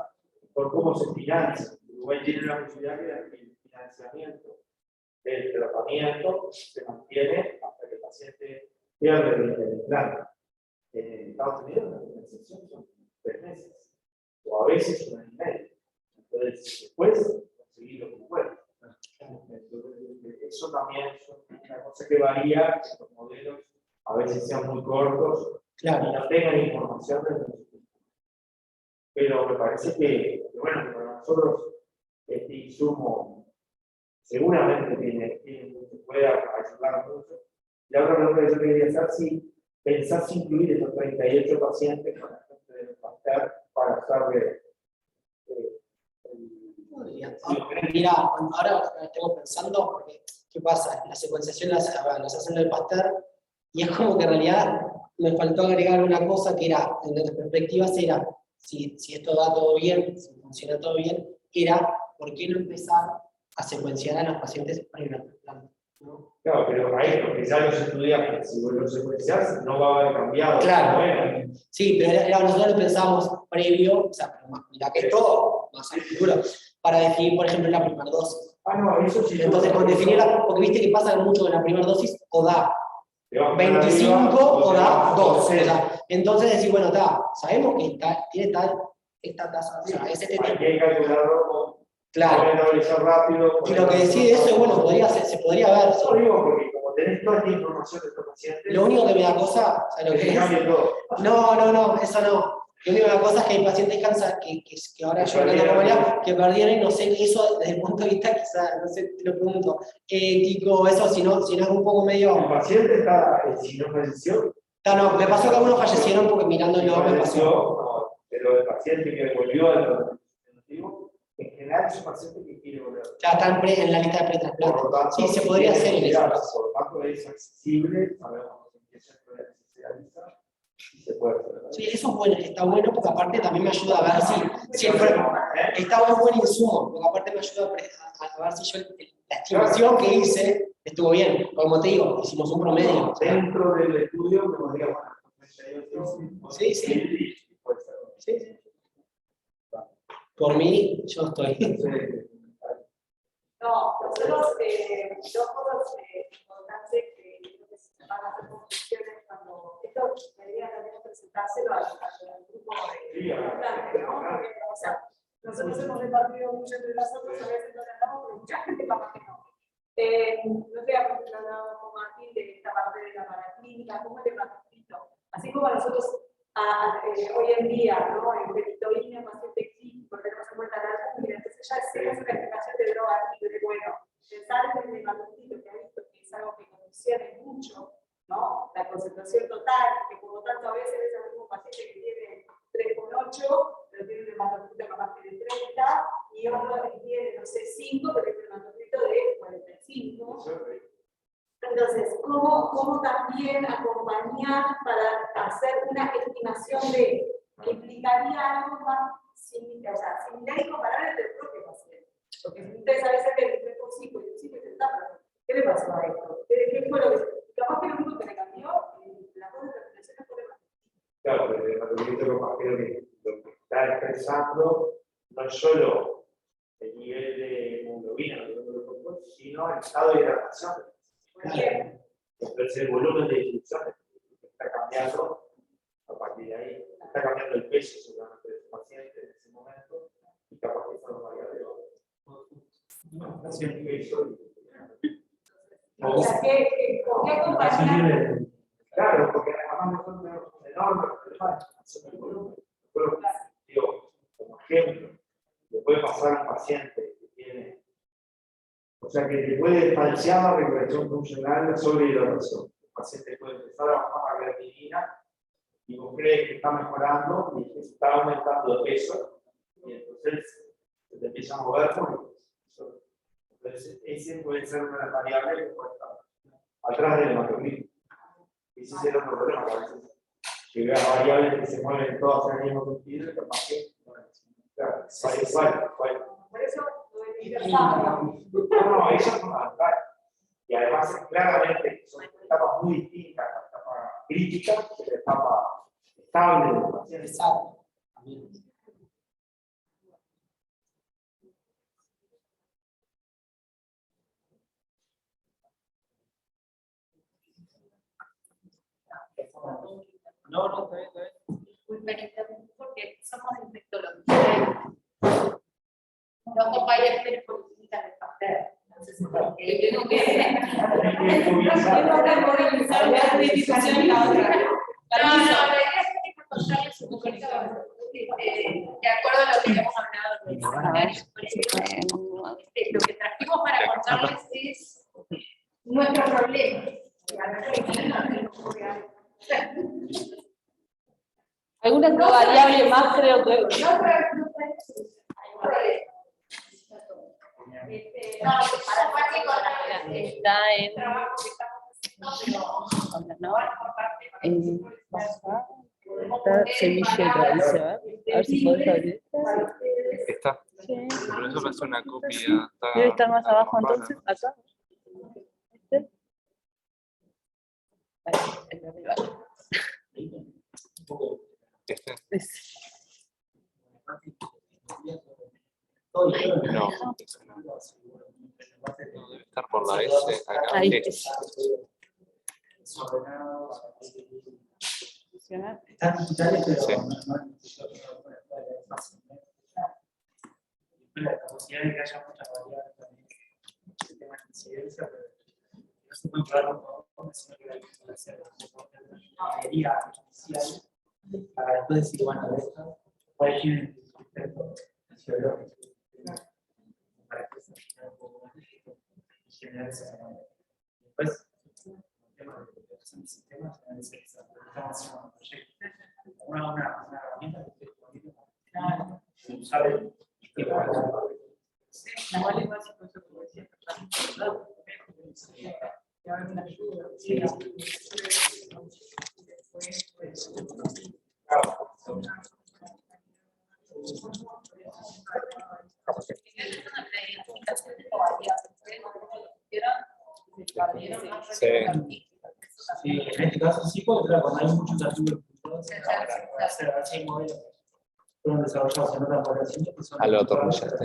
por cómo se financia. Uruguay tiene la posibilidad de que el financiamiento del tratamiento se mantiene hasta que el paciente pierde el plan. En Estados Unidos la financiación son 3 meses, o a veces 1 año y medio. Entonces, después, conseguirlo como puedas. Entonces, eso también es una cosa que varía, que los modelos a veces sean muy cortos Claro. y no tengan información del principio. Pero me parece que, bueno, que para nosotros este insumo seguramente puede ayudar mucho. La otra pregunta que yo quería hacer, si pensás incluir esos 38 pacientes con la gente del Pasteur para usar Mira, ahora estamos pensando, porque, ¿qué pasa? La secuenciación las hacen en el Pasteur, y es como que en realidad me faltó agregar una cosa que era, en nuestras perspectivas era, si esto da todo bien, si funciona todo bien, era, ¿por qué no empezar a secuenciar a los pacientes para el trasplante? ¿No? Claro, pero ahí, porque ya los estudiantes, si vos los secuenciás, no va a haber cambiado. Claro. Bueno, Sí, pero nosotros lo pensábamos previo, o sea, pero mira que todo, más al futuro, para definir, por ejemplo, la primera dosis. no, eso sí. Entonces, con definirla, porque viste que pasa mucho en la primera dosis, o da te vas para 25 arriba, o da 2. O 12. sea, entonces decir, bueno, sabemos que tiene esta tasa, o sea, es este Hay tipo. que calcularlo, Claro. analizar rápido. Y lo que decide eso, bueno, se podría ver. Eso digo porque como tenés toda esta información de estos pacientes, Lo único que me da cosa, ¿sabes lo que es? cambia todo. No, eso no. Lo único que me da cosa es que hay pacientes que ahora yo hablando con María, que perdieron y no sé, eso desde el punto de vista quizás, no sé, te lo pregunto, ético, eso, si no es un poco El medio. paciente está, si no falleció, No, me pasó que algunos fallecieron porque mirándolo me pasó. no, pero el paciente que volvió al tratamiento, en general es un paciente que quiere volver. Ya está en la lista de pretrasplante. Por lo tanto, Sí, se podría hacer en eso. Por lo tanto, es accesible, sabemos en qué centro de se realiza y se puede hacer. Sí, eso es bueno, está bueno porque aparte también me ayuda a ver si está un buen insumo, porque aparte me ayuda a ver si yo la estimación que hice estuvo bien. Como te digo, hicimos un promedio. Dentro del estudio, me podría, Sí. Sí. Por mí, yo estoy. No, nosotros, dos cosas importantes que creo que se van a hacer conclusiones cuando esto debería también presentárselo al grupo de trasplante, ¿no? Porque, o sea, nosotros hemos repartido mucho entre nosotros, a veces no le hablamos, pero mucha gente capaz que no. No estoy hablando con Martín de esta parte de la paraclínica, cómo le va escrito. Así como nosotros hoy en día, ¿no? En peritoína, paciente clínico, tenemos en cuenta la alta, entonces ya es una explicación de droga libre, bueno, pensar en el hematocito que ha visto que es algo que condiciona mucho, ¿no? La concentración total, que por lo tanto a veces es el mismo paciente que tiene 3,8, pero tiene un hematocito capaz de 30, y otro que tiene, no sé, 5, pero tiene un hematocito de 45. Entonces, ¿cómo también acompañar para hacer una estimación de que implicaría algo más similar y comparable entre el propio paciente? Porque si ustedes a veces ven el 3,5 y el 5 se está, ¿qué le pasó a esto? ¿Qué fue lo que capaz que lo único que le cambió? La cosa de la reflexión fue más. Claro, pero el hematocito capaz que lo que está expresando no es solo el nivel de hemoglobina, sino el estado de hidratación. Entonces el volumen de difusión está cambiando a partir de ahí. Está cambiando el peso seguramente de su paciente en ese momento y capaz que eso no vaya de otro. O sea, ¿con qué acompañar? Claro, porque además nosotros tenemos Digo, como ejemplo, le puede pasar a un paciente que tiene, o sea, que le puede falsear la regulación funcional la sobrehidratación. El paciente puede empezar a bajar la creatinina y vos crees que está mejorando y que está aumentando de peso, y entonces se te empieza a mover por eso. Entonces, ese puede ser una variable que puede estar atrás del hematocrito. Y ese será otro problema, que a veces que veas variables que se mueven todas en el mismo sentido y capaz que, claro, igual. Por eso No, eso es fundamental. Y además, claramente, son etapas muy distintas, la etapa crítica y la etapa estable del paciente. Exacto. No, está bien. Porque somos infectólogos. Los compañeros tienen políticas de papel. Entonces, tengo que movilizar una institución y la otra. la idea es contarles un poquito de acuerdo a lo que hemos hablado del seminario. Lo que trajimos para contarles es nuestro problema. Alguna variable más creo que... Está en... Está semillero, dice, a ver si podés abrir. Está. Sí. Pero eso parece una copia. Debe estar más abajo entonces, acá. ¿Este? Ahí, arriba. Este. Ese. No, ese no. No, debe estar por la S acá. Ahí. Este. Funciona. Están digitales, pero Sí. no es fácil. La capacidad de que haya muchas variables también que tengan incidencia, pero no se puede probar con todo, sino que hay que hacer una ingeniería inicial para después decir, bueno, esto puede ir fisiológico para que se genere un poco más de generar esa manera. Después, el tema de optimización de sistemas, estamos haciendo un proyecto, una herramienta que esté disponible para usar el Sí. Sí, en este caso sí, porque claro, cuando hay muchos archivos para hacer así modelos fueron desarrollados en otras poblaciones que son Al otro, ya está.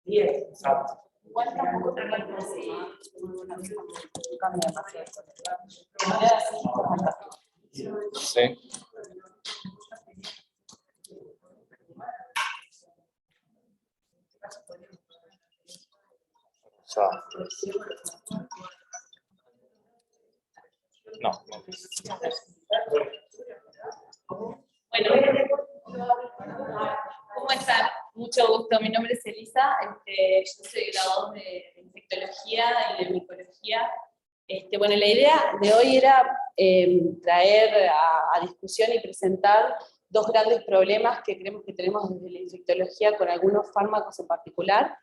Exacto. Igual tampoco tratan así. Cambia demasiado. Sí. O sea, no. Bueno, ¿cómo están? Mucho gusto, mi nombre es Elisa, yo soy graduada de infectología y de micología. Bueno, la idea de hoy era traer a discusión y presentar dos grandes problemas que creemos que tenemos desde la infectología con algunos fármacos en particular.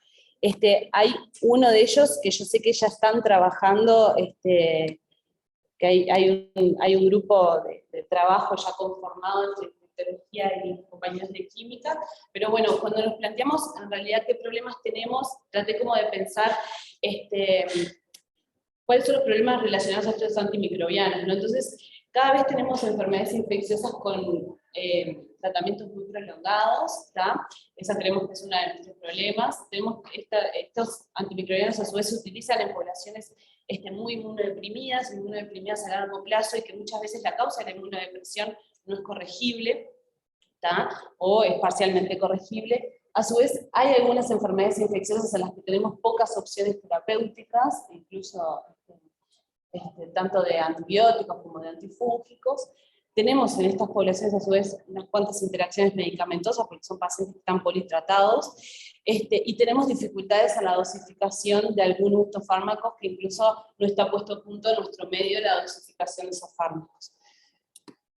Hay uno de ellos que yo sé que ya están trabajando, que hay un grupo de trabajo ya conformado entre infectología y compañeros de química, pero bueno, cuando nos planteamos en realidad qué problemas tenemos, traté como de pensar cuáles son los problemas relacionados a estos antimicrobianos, ¿no? Entonces, cada vez tenemos enfermedades infecciosas con tratamientos muy prolongados, ¿está? Esa creemos que es uno de nuestros problemas. Tenemos estos antimicrobianos a su vez se utilizan en poblaciones muy inmunodeprimidas a largo plazo, y que muchas veces la causa de la inmunodepresión no es corregible, ¿está? O es parcialmente corregible. A su vez, hay algunas enfermedades infecciosas en las que tenemos pocas opciones terapéuticas, incluso tanto de antibióticos como de antifúngicos. Tenemos en estas poblaciones, a su vez, unas cuantas interacciones medicamentosas, porque son pacientes que están politratados, y tenemos dificultades en la dosificación de algunos de estos fármacos, que incluso no está puesto a punto en nuestro medio la dosificación de esos fármacos.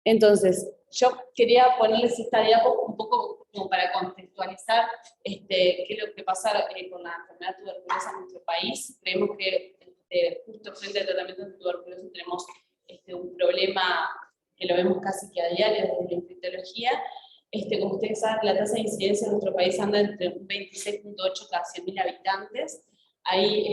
Entonces, yo quería ponerles esta diapo un poco como para contextualizar qué es lo que pasa con la enfermedad tuberculosa en nuestro país. Creemos que justo frente al tratamiento de tuberculosis tenemos un problema que lo vemos casi que a diario desde la infectología. Como ustedes saben, la tasa de incidencia en nuestro país anda entre un 26.8 cada 100.000 habitantes. Ahí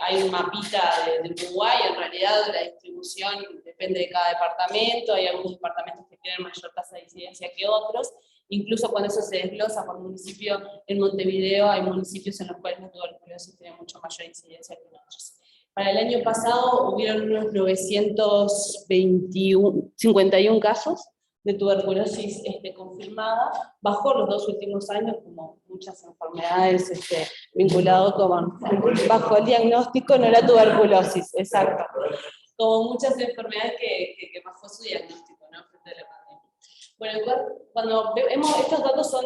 hay un mapita de Uruguay, en realidad la distribución depende de cada departamento, hay algunos departamentos que tienen mayor tasa de incidencia que otros, incluso cuando eso se desglosa por municipio, en Montevideo hay municipios en los cuales la tuberculosis tiene mucho mayor incidencia que otros. Para el año pasado hubieron unos 951 casos de tuberculosis confirmada, bajó los 2 últimos años, como muchas enfermedades vinculadas bajo el diagnóstico, no la tuberculosis, exacto. Como muchas enfermedades que bajó su diagnóstico, ¿no? Frente a la pandemia. Bueno, cuando vemos, estos datos son,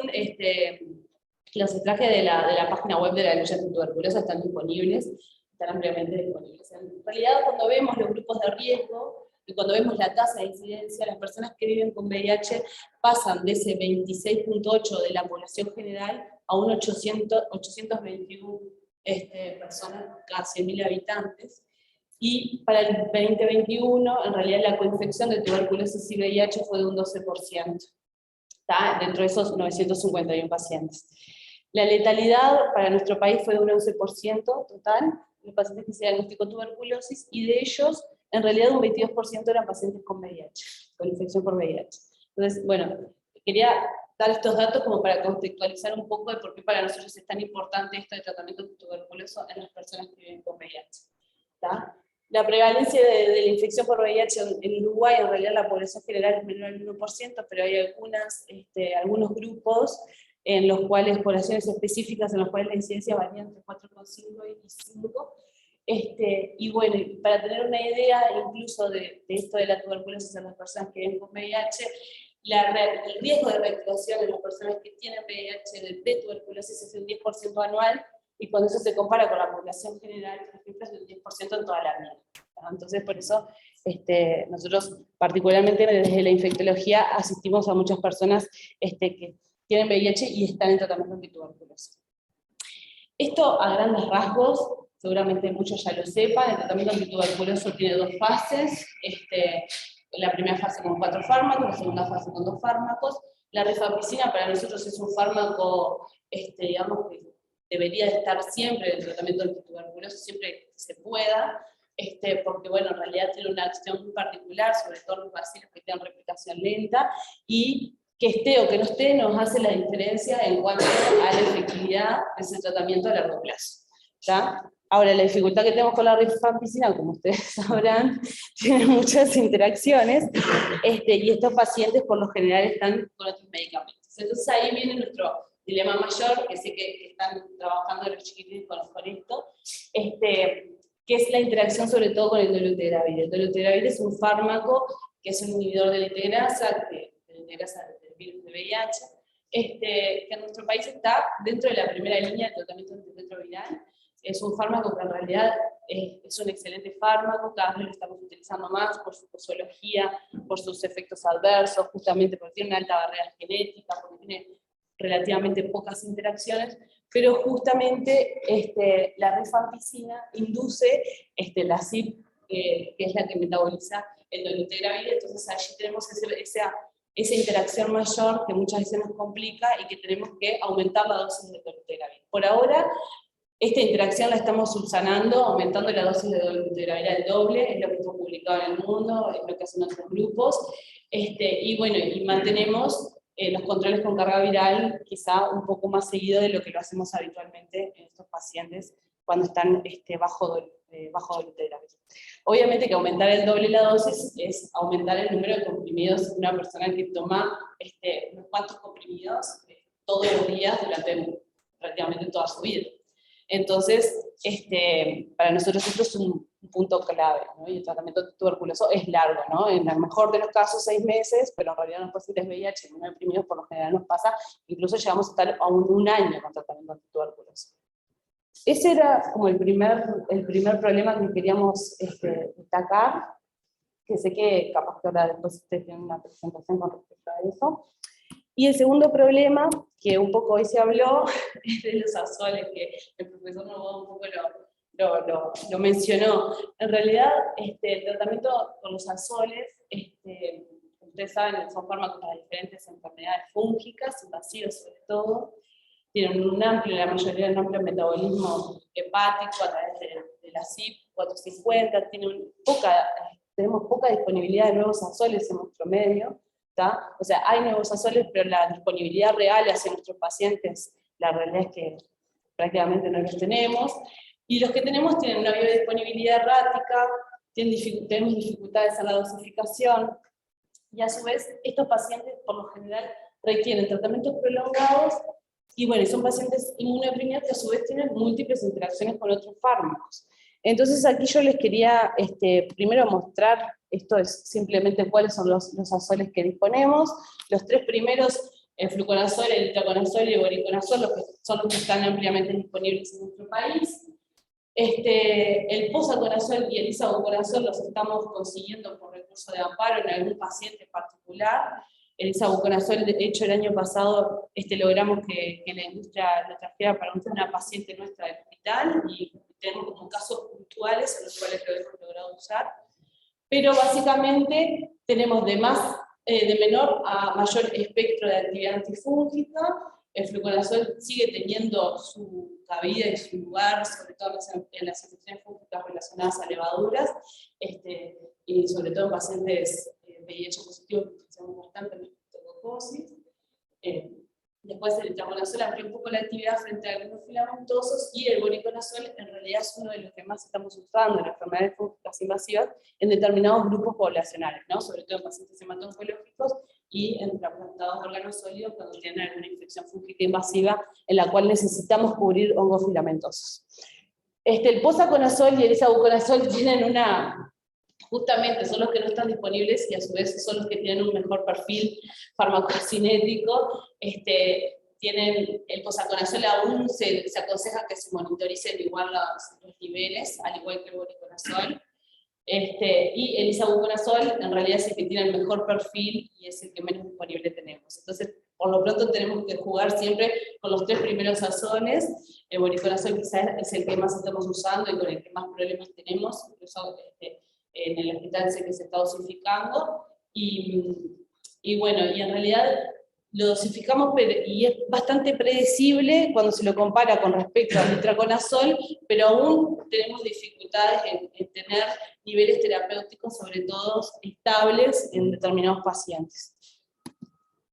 los extraje de la página web de la lucha contra tuberculosis, están disponibles, están ampliamente disponibles. En realidad, cuando vemos los grupos de riesgo, y cuando vemos la tasa de incidencia, las personas que viven con VIH pasan de ese 26.8 de la población general a un 821 personas cada 100.000 habitantes. Y para el 2021, en realidad la coinfección de tuberculosis y VIH fue de un 12%, ¿está? Dentro de esos 951 pacientes. La letalidad para nuestro país fue de un 11% total, de pacientes que se diagnosticó tuberculosis, y de ellos, en realidad un 22% eran pacientes con VIH, con infección por VIH. Entonces, bueno, quería dar estos datos como para contextualizar un poco de por qué para nosotros es tan importante esto de tratamiento tuberculoso en las personas que viven con VIH. ¿Está? La prevalencia de la infección por VIH en Uruguay, en realidad la población general es menor al 1%, pero hay algunos grupos en los cuales, poblaciones específicas en los cuales la incidencia varía entre 4,5 y 5. Y bueno, para tener una idea incluso de esto de la tuberculosis en las personas que viven con VIH, el riesgo de reactivación en las personas que tienen VIH de tuberculosis es un 10% anual, y cuando eso se compara con la población general, por ejemplo, es de un 10% en toda la vida. Entonces, por eso, nosotros particularmente desde la infectología asistimos a muchas personas que tienen VIH y están en tratamiento antituberculoso. Esto a grandes rasgos, seguramente muchos ya lo sepan, el tratamiento antituberculoso tiene 2 fases, la primera fase con 4 fármacos, la segunda fase con 2 fármacos. La rifampicina para nosotros es un fármaco, digamos, que debería de estar siempre en el tratamiento antituberculoso, siempre que se pueda, porque bueno, en realidad tiene una acción muy particular, sobre todo los bacilos que tienen replicación lenta, y que esté o que no esté nos hace la diferencia en cuanto a la efectividad de ese tratamiento a largo plazo. ¿Ya? Ahora, la dificultad que tenemos con la rifampicina, como ustedes sabrán, tiene muchas interacciones, y estos pacientes por lo general están con otros medicamentos. Entonces ahí viene nuestro dilema mayor, que sé que están trabajando los chiquitines con esto, que es la interacción sobre todo con el dolutegravir. El dolutegravir es un fármaco que es un inhibidor de la integrasa, del virus de VIH, que en nuestro país está dentro de la primera línea de tratamiento antirretroviral. Es un fármaco que en realidad es un excelente fármaco, cada vez lo estamos utilizando más por su posología, por sus efectos adversos, justamente porque tiene una alta barrera genética, porque tiene relativamente pocas interacciones, pero justamente la rifampicina induce la CYP, que es la que metaboliza el dolutegravir, entonces allí tenemos esa interacción mayor que muchas veces nos complica y que tenemos que aumentar la dosis de dolutegravir. Por ahora, esta interacción la estamos subsanando, aumentando la dosis de dolutegravir al doble, es lo que está publicado en el mundo, es lo que hacen otros grupos, y bueno, y mantenemos los controles con carga viral quizá un poco más seguido de lo que lo hacemos habitualmente en estos pacientes cuando están bajo dolutegravir. Obviamente que aumentar el doble la dosis es aumentar el número de comprimidos. Una persona que toma unos cuantos comprimidos todos los días durante prácticamente toda su vida. Entonces, para nosotros esto es un punto clave, ¿no? Y el tratamiento tuberculoso es largo, ¿no? En el mejor de los casos 6 meses, pero en realidad en los pacientes VIH inmunodeprimidos por lo general nos pasa, incluso llegamos a estar aún un año con tratamiento antituberculoso. Ese era como el primer problema que queríamos destacar, que sé que capaz que ahora después ustedes tienen una presentación con respecto a eso. Y el segundo problema, que un poco hoy se habló, es de los azoles, que el profesor Novoa un poco lo mencionó. En realidad, el tratamiento con los azoles, ustedes saben, son fármacos para diferentes enfermedades fúngicas, invasivas sobre todo, tienen la mayoría de un amplio metabolismo hepático a través de la CYP450, tenemos poca disponibilidad de nuevos azoles en nuestro medio, ¿tá? O sea, hay nuevos azoles, pero la disponibilidad real hacia nuestros pacientes, la realidad es que prácticamente no los tenemos, y los que tenemos tienen una biodisponibilidad errática, tenemos dificultades en la dosificación, y a su vez, estos pacientes por lo general requieren tratamientos prolongados, y bueno, son pacientes inmunodeprimidos que a su vez tienen múltiples interacciones con otros fármacos. Entonces aquí yo les quería primero mostrar, esto es simplemente cuáles son los azoles que disponemos. Los 3 primeros, el fluconazol, el itraconazol y el voriconazol, son los que están ampliamente disponibles en nuestro país. El posaconazol y el isavuconazol los estamos consiguiendo por recurso de amparo en algún paciente en particular. El isavuconazol, de hecho, el año pasado logramos que la industria lo trajera para una paciente nuestra del hospital, y tenemos como casos puntuales en los cuales lo hemos logrado usar. Pero básicamente tenemos de menor a mayor espectro de actividad antifúngica. El fluconazol sigue teniendo su cabida y su lugar, sobre todo en las infecciones fúngicas relacionadas a levaduras, y sobre todo en pacientes VIH positivos que utilizamos bastante en la criptococosis. Después el itraconazol amplió un poco la actividad frente a algunos filamentosos, y el voriconazol en realidad es uno de los que más estamos usando en enfermedades fúngicas invasivas en determinados grupos poblacionales, ¿no? Sobre todo en pacientes hemato-oncológicos y en trasplantados de órganos sólidos cuando tienen alguna infección fúngica invasiva en la cual necesitamos cubrir hongos filamentosos. El posaconazol y el isavuconazol tienen justamente son los que no están disponibles, y a su vez son los que tienen un mejor perfil farmacocinético. El posaconazol aún se aconseja que se monitoricen igual los niveles, al igual que el voriconazol. Y el isavuconazol en realidad es el que tiene el mejor perfil y es el que menos disponible tenemos. Entonces, por lo pronto tenemos que jugar siempre con los 3 primeros azoles. El voriconazol quizás es el que más estamos usando y con el que más problemas tenemos, incluso en el hospital sé que se está dosificando, y bueno, y en realidad lo dosificamos y es bastante predecible cuando se lo compara con respecto al itraconazol, pero aún tenemos dificultades en tener niveles terapéuticos, sobre todo estables en determinados pacientes.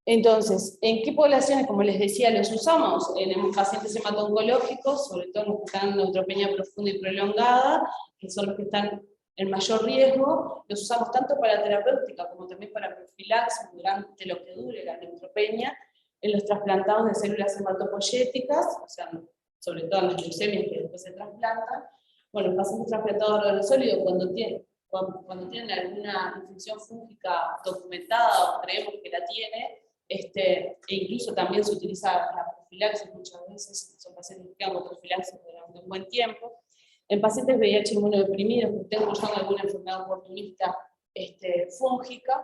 Entonces, ¿en qué poblaciones, como les decía, los usamos? En pacientes hemato-oncológicos, sobre todo los que están en neutropenia profunda y prolongada, que son los que están en mayor riesgo. Los usamos tanto para terapéutica como también para profilaxis durante lo que dure la neutropenia, en los trasplantados de células hematopoyéticas, o sea, sobre todo en las leucemias que después se trasplantan. Bueno, los pacientes trasplantados de órgano sólido, cuando tienen alguna infección fúngica documentada o creemos que la tiene, e incluso también se utiliza la profilaxis, muchas veces son pacientes que quedan con profilaxis durante un buen tiempo. En pacientes VIH inmunodeprimidos que estén cursando alguna enfermedad oportunista fúngica,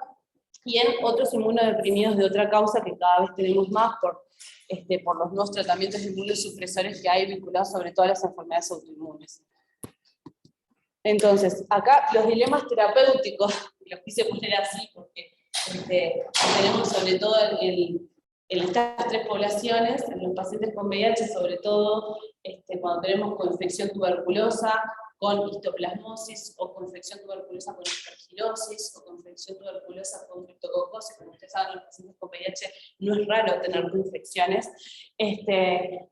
y en otros inmunodeprimidos de otra causa que cada vez tenemos más por los nuevos tratamientos inmunosupresores que hay vinculados sobre todo a las enfermedades autoinmunes. Entonces, acá los dilemas terapéuticos, los quise poner así porque tenemos sobre todo en estas 3 poblaciones, en los pacientes con VIH, sobre todo cuando tenemos coinfección tuberculosa con histoplasmosis, o coinfección tuberculosa con aspergilosis, o coinfección tuberculosa con criptococosis. Como ustedes saben, los pacientes con VIH no es raro tener coinfecciones.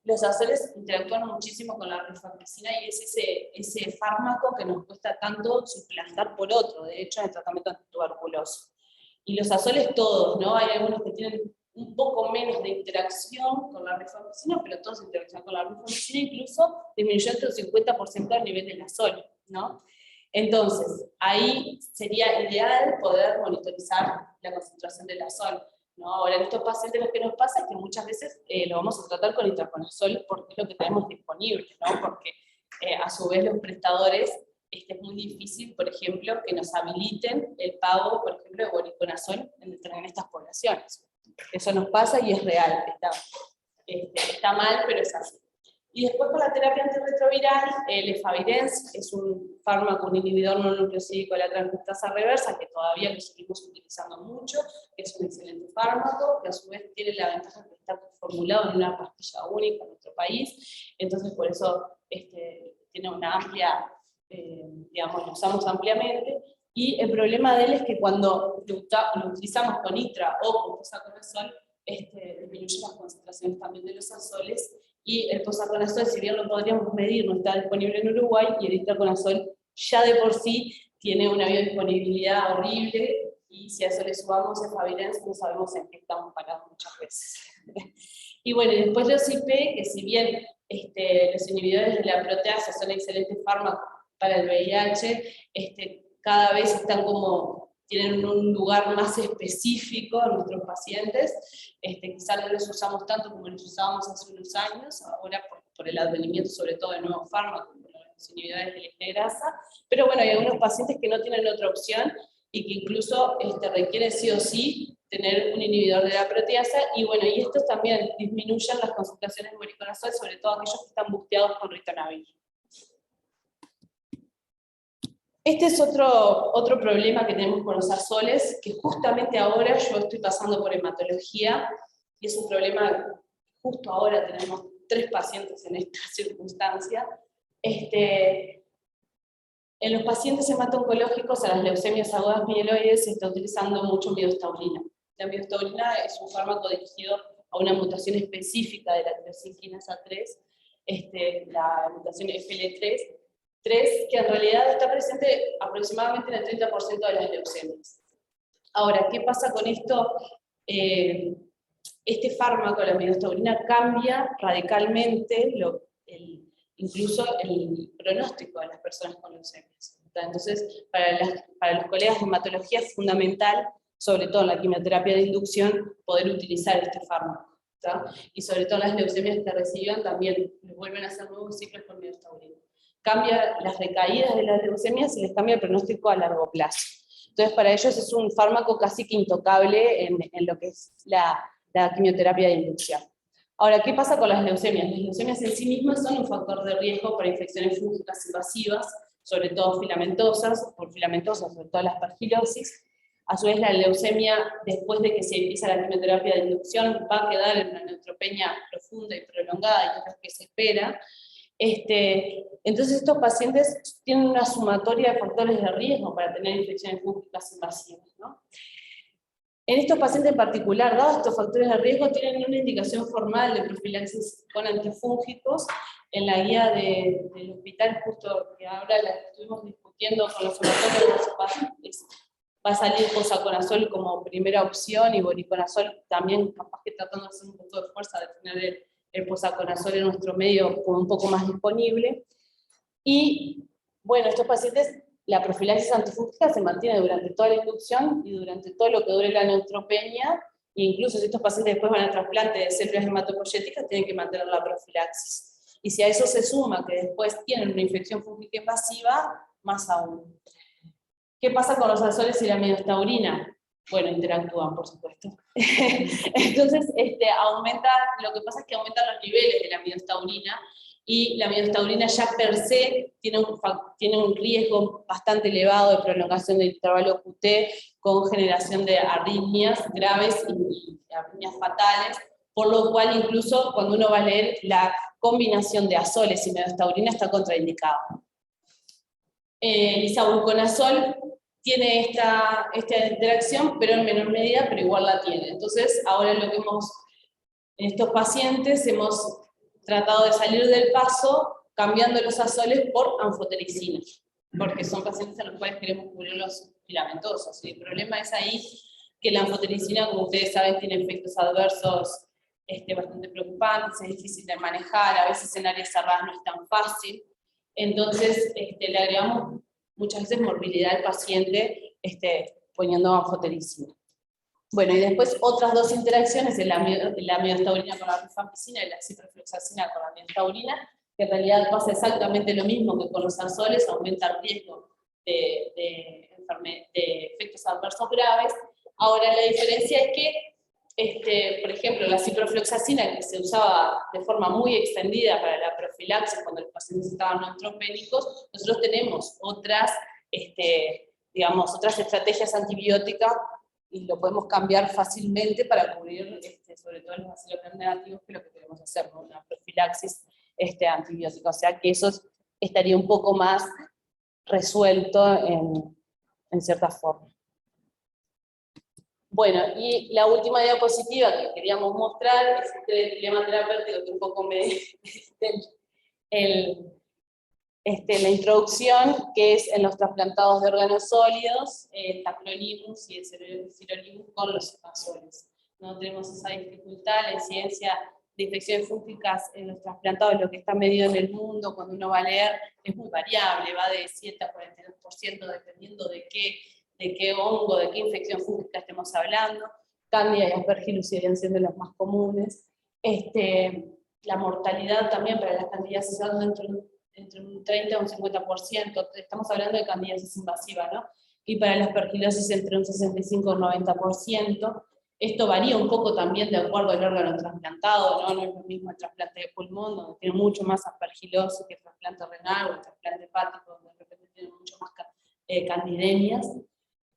Los azoles interactúan muchísimo con la rifampicina, y es ese fármaco que nos cuesta tanto suplantar por otro, de hecho, en el tratamiento antituberculoso. Y los azoles todos, ¿no? Hay algunos que tienen un poco menos de interacción con la rifampicina, pero todos interacción con la rifampicina, incluso disminuyó hasta un 50% el nivel del azol, ¿no? Entonces, ahí sería ideal poder monitorizar la concentración del azol, ¿no? Ahora, en estos pacientes lo que nos pasa es que muchas veces lo vamos a tratar con itraconazol porque es lo que tenemos disponible, ¿no? Porque a su vez los prestadores, es muy difícil, por ejemplo, que nos habiliten el pago, por ejemplo, de voriconazol en estas poblaciones. Eso nos pasa y es real, está mal, pero es así. Y después con la terapia antirretroviral, el efavirenz es un fármaco, un inhibidor no nucleosídico de la transcriptasa reversa, que todavía lo seguimos utilizando mucho, que es un excelente fármaco, que a su vez tiene la ventaja de que está formulado en una pastilla única en nuestro país, entonces por eso tiene una amplia, digamos, lo usamos ampliamente, y el problema de él es que cuando lo utilizamos con itra o con posaconazol, disminuye las concentraciones también de los azoles, y el posaconazol, si bien lo podríamos medir, no está disponible en Uruguay, y el itraconazol ya de por sí tiene una biodisponibilidad horrible, y si a eso le sumamos efavirenz, no sabemos en qué estamos parados muchas veces. Y bueno, y después los IP, que si bien los inhibidores de la proteasa son excelentes fármacos para el VIH, cada vez están tienen un lugar más específico en nuestros pacientes, quizás no los usamos tanto como los usábamos hace unos años, ahora por el advenimiento sobre todo de nuevos fármacos, como los inhibidores de la grasa, pero bueno, hay algunos pacientes que no tienen otra opción, y que incluso requieren sí o sí tener un inhibidor de la proteasa, y bueno, y estos también disminuyen las concentraciones de voriconazol, sobre todo aquellos que están busteados con ritonavir. Este es otro problema que tenemos con los azoles, que justamente ahora yo estoy pasando por hematología, y es un problema, justo ahora tenemos 3 pacientes en esta circunstancia. En los pacientes hemato-oncológicos, a las leucemias agudas mieloides, se está utilizando mucho miostaurina. La miostaurina es un fármaco dirigido a una mutación específica de la tirosina 3, la mutación FL3, que en realidad está presente aproximadamente en el 30% de las leucemias. Ahora, ¿qué pasa con esto? Este fármaco, la miostaurina, cambia radicalmente incluso el pronóstico de las personas con leucemias. Entonces, para los colegas de hematología es fundamental, sobre todo en la quimioterapia de inducción, poder utilizar este fármaco. Y sobre todo las leucemias que reciban también les vuelven a hacer nuevos ciclos con miostaurina. Cambia las recaídas de las leucemias y les cambia el pronóstico a largo plazo. Entonces, para ellos es un fármaco casi que intocable en lo que es la quimioterapia de inducción. Ahora, ¿qué pasa con las leucemias? Las leucemias en sí mismas son un factor de riesgo para infecciones fúngicas invasivas, sobre todo filamentosas, sobre todo la aspergilosis. A su vez, la leucemia, después de que se empieza la quimioterapia de inducción, va a quedar en una neutropenia profunda y prolongada, y es lo que se espera. Entonces estos pacientes tienen una sumatoria de factores de riesgo para tener infecciones fúngicas invasivas, ¿no? En estos pacientes en particular, dados estos factores de riesgo, tienen una indicación formal de profilaxis con antifúngicos. En la guía del hospital, justo que ahora la estuvimos discutiendo con los hematólogos, va a salir posaconazol como primera opción, y voriconazol también, capaz que tratando de hacer un poco de fuerza de tener el posaconazol en nuestro medio como un poco más disponible. Y bueno, estos pacientes, la profilaxis antifúngica se mantiene durante toda la inducción y durante todo lo que dure la neutropenia, e incluso si estos pacientes después van al trasplante de células hematopoyéticas, tienen que mantener la profilaxis. Y si a eso se suma que después tienen una infección fúngica invasiva, más aún. ¿Qué pasa con los azoles y la miostaurina? Bueno, interactúan, por supuesto. Entonces, lo que pasa es que aumentan los niveles de la miostaurina, y la miostaurina ya per se tiene un riesgo bastante elevado de prolongación del intervalo QT, con generación de arritmias graves y arritmias fatales, por lo cual incluso cuando uno va a leer la combinación de azoles y miostaurina está contraindicado. Isavuconazol tiene esta interacción, pero en menor medida, pero igual la tiene. Entonces, ahora en estos pacientes hemos tratado de salir del paso cambiando los azoles por anfotericina, porque son pacientes a los cuales queremos cubrir los filamentosos. Y el problema es ahí que la anfotericina, como ustedes saben, tiene efectos adversos bastante preocupantes, es difícil de manejar, a veces en áreas cerradas no es tan fácil. Entonces, le agregamos muchas veces morbilidad al paciente poniendo anfotericina. Bueno, y después otras dos interacciones, la miostaurina con la rifampicina y la ciprofloxacina con la miostaurina, que en realidad pasa exactamente lo mismo que con los azoles, aumenta el riesgo de efectos adversos graves. Ahora la diferencia es que, por ejemplo, la ciprofloxacina, que se usaba de forma muy extendida para la profilaxis cuando los pacientes estaban neutropénicos, nosotros tenemos otras estrategias antibióticas y lo podemos cambiar fácilmente para cubrir sobre todo los bacilos gram negativos, que es lo que queremos hacer, ¿no? Una profilaxis antibiótica. O sea que eso estaría un poco más resuelto en cierta forma. Bueno, y la última diapositiva que queríamos mostrar es este dilema terapéutico que un poco me... la introducción, que es en los trasplantados de órganos sólidos, tacrolimus y el sirolimus con los azoles. No tenemos esa dificultad, la incidencia de infecciones fúngicas en los trasplantados, lo que está medido en el mundo, cuando uno va a leer, es muy variable, va de 7 a 42%, dependiendo de qué hongo, de qué infección fúngica estemos hablando. Candida y Aspergillus siguen siendo los más comunes. La mortalidad también para las candidiasis entre un 30 a un 50%, estamos hablando de candidiasis invasiva, ¿no? Y para la aspergilosis entre un 65 a un 90%. Esto varía un poco también de acuerdo al órgano trasplantado, ¿no? No es lo mismo el trasplante de pulmón, donde tiene mucho más aspergilosis que el trasplante renal o el trasplante hepático, donde de repente tiene mucho más candidemias.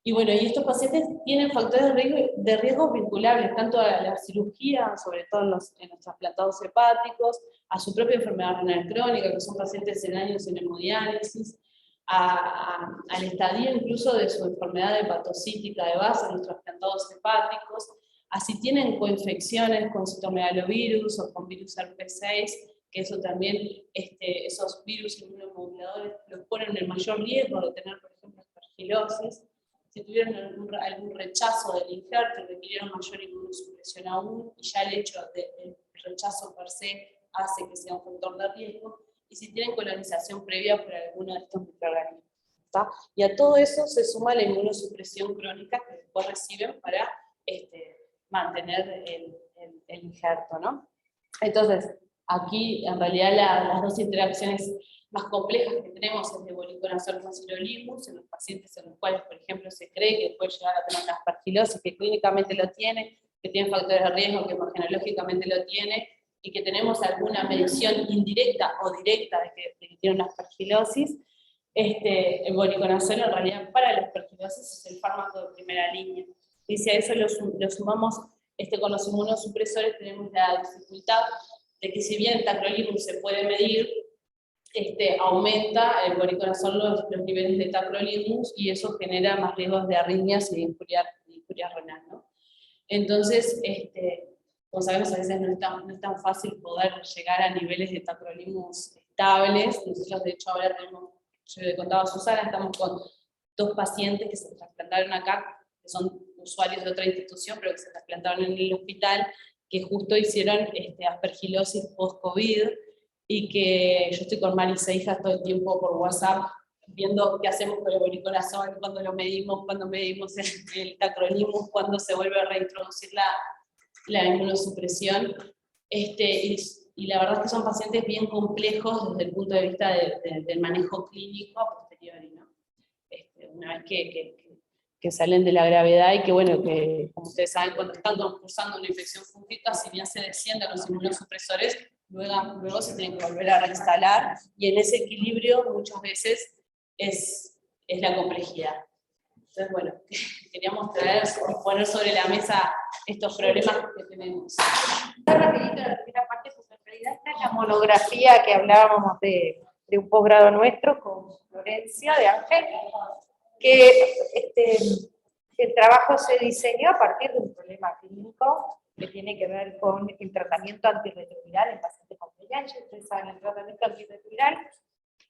Y bueno, y estos pacientes tienen factores de riesgo vinculables tanto a la cirugía, sobre todo en los trasplantados hepáticos, a su propia enfermedad renal crónica, que son pacientes en años en hemodiálisis, al estadio incluso de su enfermedad hepatocítica de base en los trasplantados hepáticos, así tienen coinfecciones con citomegalovirus o con virus herpes 6, que eso también, esos virus inmunomoduladores los ponen en el mayor riesgo de tener, por ejemplo, aspergilosis. Si tuvieron algún rechazo del injerto, requirieron mayor inmunosupresión aún, y ya el hecho del rechazo per se hace que sea un factor de riesgo, y si tienen colonización previa por alguno de estos microorganismos. ¿Está? Y a todo eso se suma la inmunosupresión crónica que después reciben para mantener el injerto, ¿no? Entonces, aquí en realidad las dos interacciones más complejas que tenemos es de voriconazol con sirolimus, en los pacientes en los cuales, por ejemplo, se cree que puede llegar a tener una aspergilosis, que clínicamente lo tiene, que tiene factores de riesgo, que hemogenológicamente lo tiene, y que tenemos alguna medición indirecta o directa de que tiene una aspergilosis. El voriconazol en realidad para la aspergilosis es el fármaco de primera línea. Y si a eso lo sumamos con los inmunosupresores, tenemos la dificultad de que si bien el tacrolimus se puede medir, aumenta el voriconazol los niveles de tacrolimus y eso genera más riesgos de arritmias y de injuria renal, ¿no? Entonces, como sabemos, a veces no es tan fácil poder llegar a niveles de tacrolimus estables. Nosotros, de hecho, ahora tenemos, yo le contaba a Susana, estamos con 2 pacientes que se trasplantaron acá, que son usuarios de otra institución, pero que se trasplantaron en el hospital, que justo hicieron aspergilosis post-COVID, y que yo estoy con Maris e hijas todo el tiempo por WhatsApp, viendo qué hacemos con el voriconazol, cuando lo medimos, cuando medimos el tacrolimus, cuando se vuelve a reintroducir la inmunosupresión. Y la verdad es que son pacientes bien complejos desde el punto de vista del manejo clínico a posteriori, ¿no? Una vez que salen de la gravedad y que, bueno, que como ustedes saben, cuando están cursando una infección fúngica, si bien se descienden los inmunosupresores, luego se tienen que volver a reinstalar, y en ese equilibrio muchas veces es la complejidad. Entonces, bueno, queríamos poner sobre la mesa estos problemas que tenemos. Rapidito la primera parte, pues en realidad esta es la monografía que hablábamos de un posgrado nuestro con Florencia de Ángel, que el trabajo se diseñó a partir de un problema clínico que tiene que ver con el tratamiento antirretroviral en pacientes con VIH. Ustedes saben, el tratamiento antirretroviral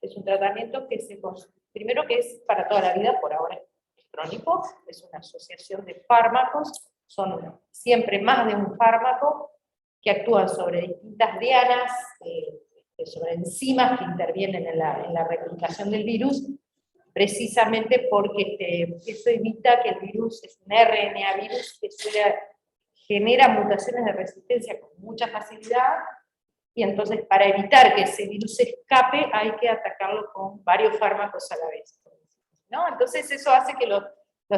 es un tratamiento que primero que es para toda la vida por ahora, crónico, es una asociación de fármacos, son siempre más de un fármaco que actúan sobre distintas dianas, sobre enzimas que intervienen en la replicación del virus, precisamente porque eso evita que el virus, es un RNA virus que genera mutaciones de resistencia con mucha facilidad, y entonces para evitar que ese virus se escape hay que atacarlo con varios fármacos a la vez, ¿no? Entonces eso hace que los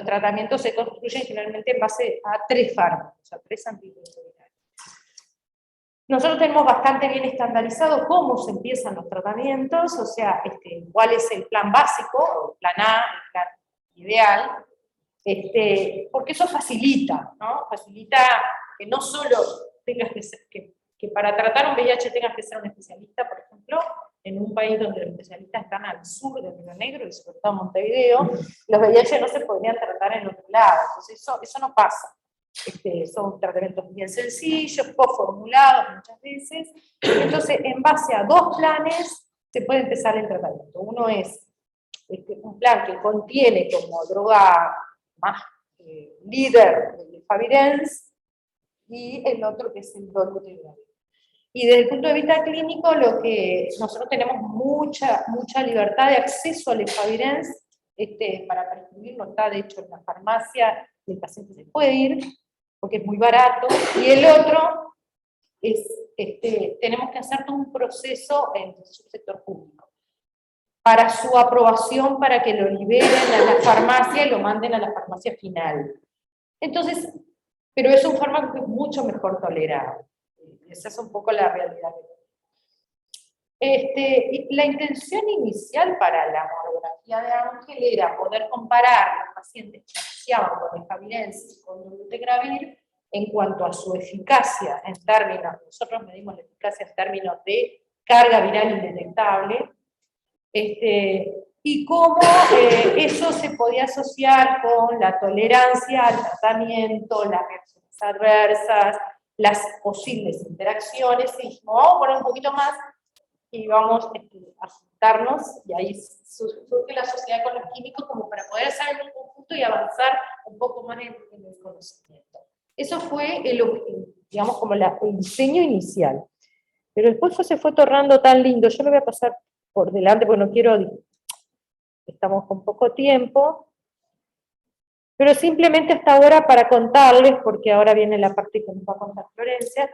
tratamientos se construyen generalmente en base a 3 fármacos, a 3 antirretrovirales. Nosotros tenemos bastante bien estandarizado cómo se empiezan los tratamientos, o sea, cuál es el plan básico, o el plan A, el plan ideal, porque eso facilita, ¿no? Facilita que no solo tengas que para tratar un VIH tengas que ser un especialista, por ejemplo, en un país donde los especialistas están al sur de Río Negro, y sobre todo en Montevideo, los VIH no se podrían tratar en otro lado, entonces eso no pasa. Son tratamientos bien sencillos, coformulados muchas veces, entonces en base a 2 planes se puede empezar el tratamiento. Uno es un plan que contiene como droga más líder el Favirenz, y el otro que es el dolutegravir. Y desde el punto de vista clínico, lo que nosotros tenemos mucha libertad de acceso al Favirenz, para prescribir, no está de hecho en la farmacia, y el paciente se puede ir, porque es muy barato, y el otro es, tenemos que hacer todo un proceso en el subsector público, para su aprobación, para que lo liberen a la farmacia y lo manden a la farmacia final. Entonces, pero es un fármaco que es mucho mejor tolerado. Esa es un poco la realidad. La intención inicial para la monografía de Ángel era poder comparar los pacientes que iniciaban con el Favirenz y con dolutegravir en cuanto a su eficacia en términos, nosotros medimos la eficacia en términos de carga viral indetectable, y cómo eso se podía asociar con la tolerancia al tratamiento, las reacciones adversas, las posibles interacciones, y dijimos, vamos a poner un poquito más, y vamos a juntarnos, y ahí surge la sociedad con los químicos como para poder hacer en un conjunto y avanzar un poco más en el conocimiento. Eso fue digamos, como el diseño inicial. Pero después se fue tornando tan lindo, yo lo voy a pasar por delante porque no quiero, estamos con poco tiempo, pero simplemente hasta ahora para contarles, porque ahora viene la parte que nos va a contar Florencia,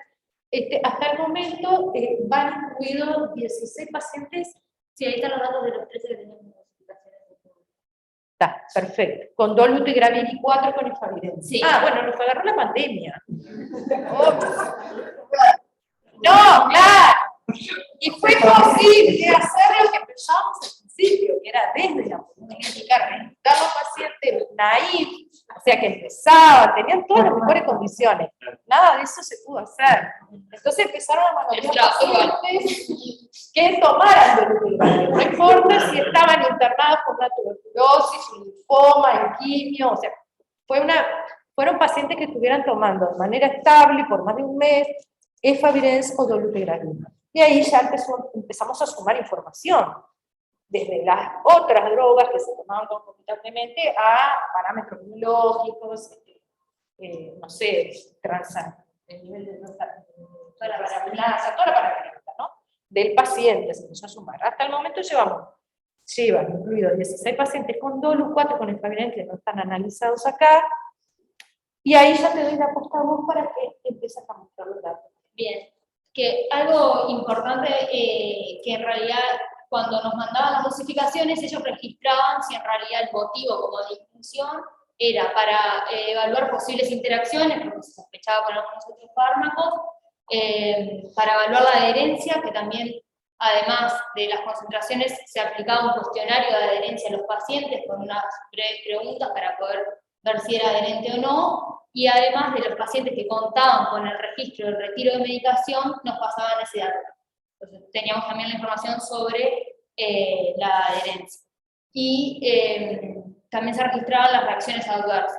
hasta el momento van incluidos 16 pacientes. Sí, ahí están los datos de los 13 que teníamos en notificaciones. Está, perfecto. Con dolutegravir y 4 con el Favirenz. Sí. Ah, bueno, nos agarró la pandemia. No, claro. Y fue posible hacer lo que empezamos al principio, que era desde la política, registrar los pacientes naïf, o sea que empezaban, tenían todas las mejores condiciones. Nada de eso se pudo hacer. Entonces empezaron a monitorear pacientes que tomaran dolutegravir. No importa si estaban internados con una tuberculosis, un linfoma, en quimio, o sea, fueron pacientes que estuvieran tomando de manera estable por más de un mes Favirenz o dolutegravir. Y ahí ya empezamos a sumar información, desde las otras drogas que se tomaban concomitantemente a parámetros biológicos, no sé, el nivel de toda la parametría, ¿no? Del paciente se empezó a sumar. Hasta el momento llevan incluidos 16 pacientes con dolu, 4 con el Favirenz que no están analizados acá, y ahí ya te doy la posta a vos para que empieces a mostrar los datos. Bien, que algo importante que en realidad cuando nos mandaban las dosificaciones ellos registraban si en realidad el motivo como de inclusión era para evaluar posibles interacciones, porque se sospechaba con algunos otros fármacos, para evaluar la adherencia, que también además de las concentraciones se aplicaba un cuestionario de adherencia a los pacientes con unas breves preguntas para poder ver si era adherente o no, y además de los pacientes que contaban con el registro del retiro de medicación, nos pasaban ese dato. Entonces teníamos también la información sobre la adherencia. Y también se registraban las reacciones adversas.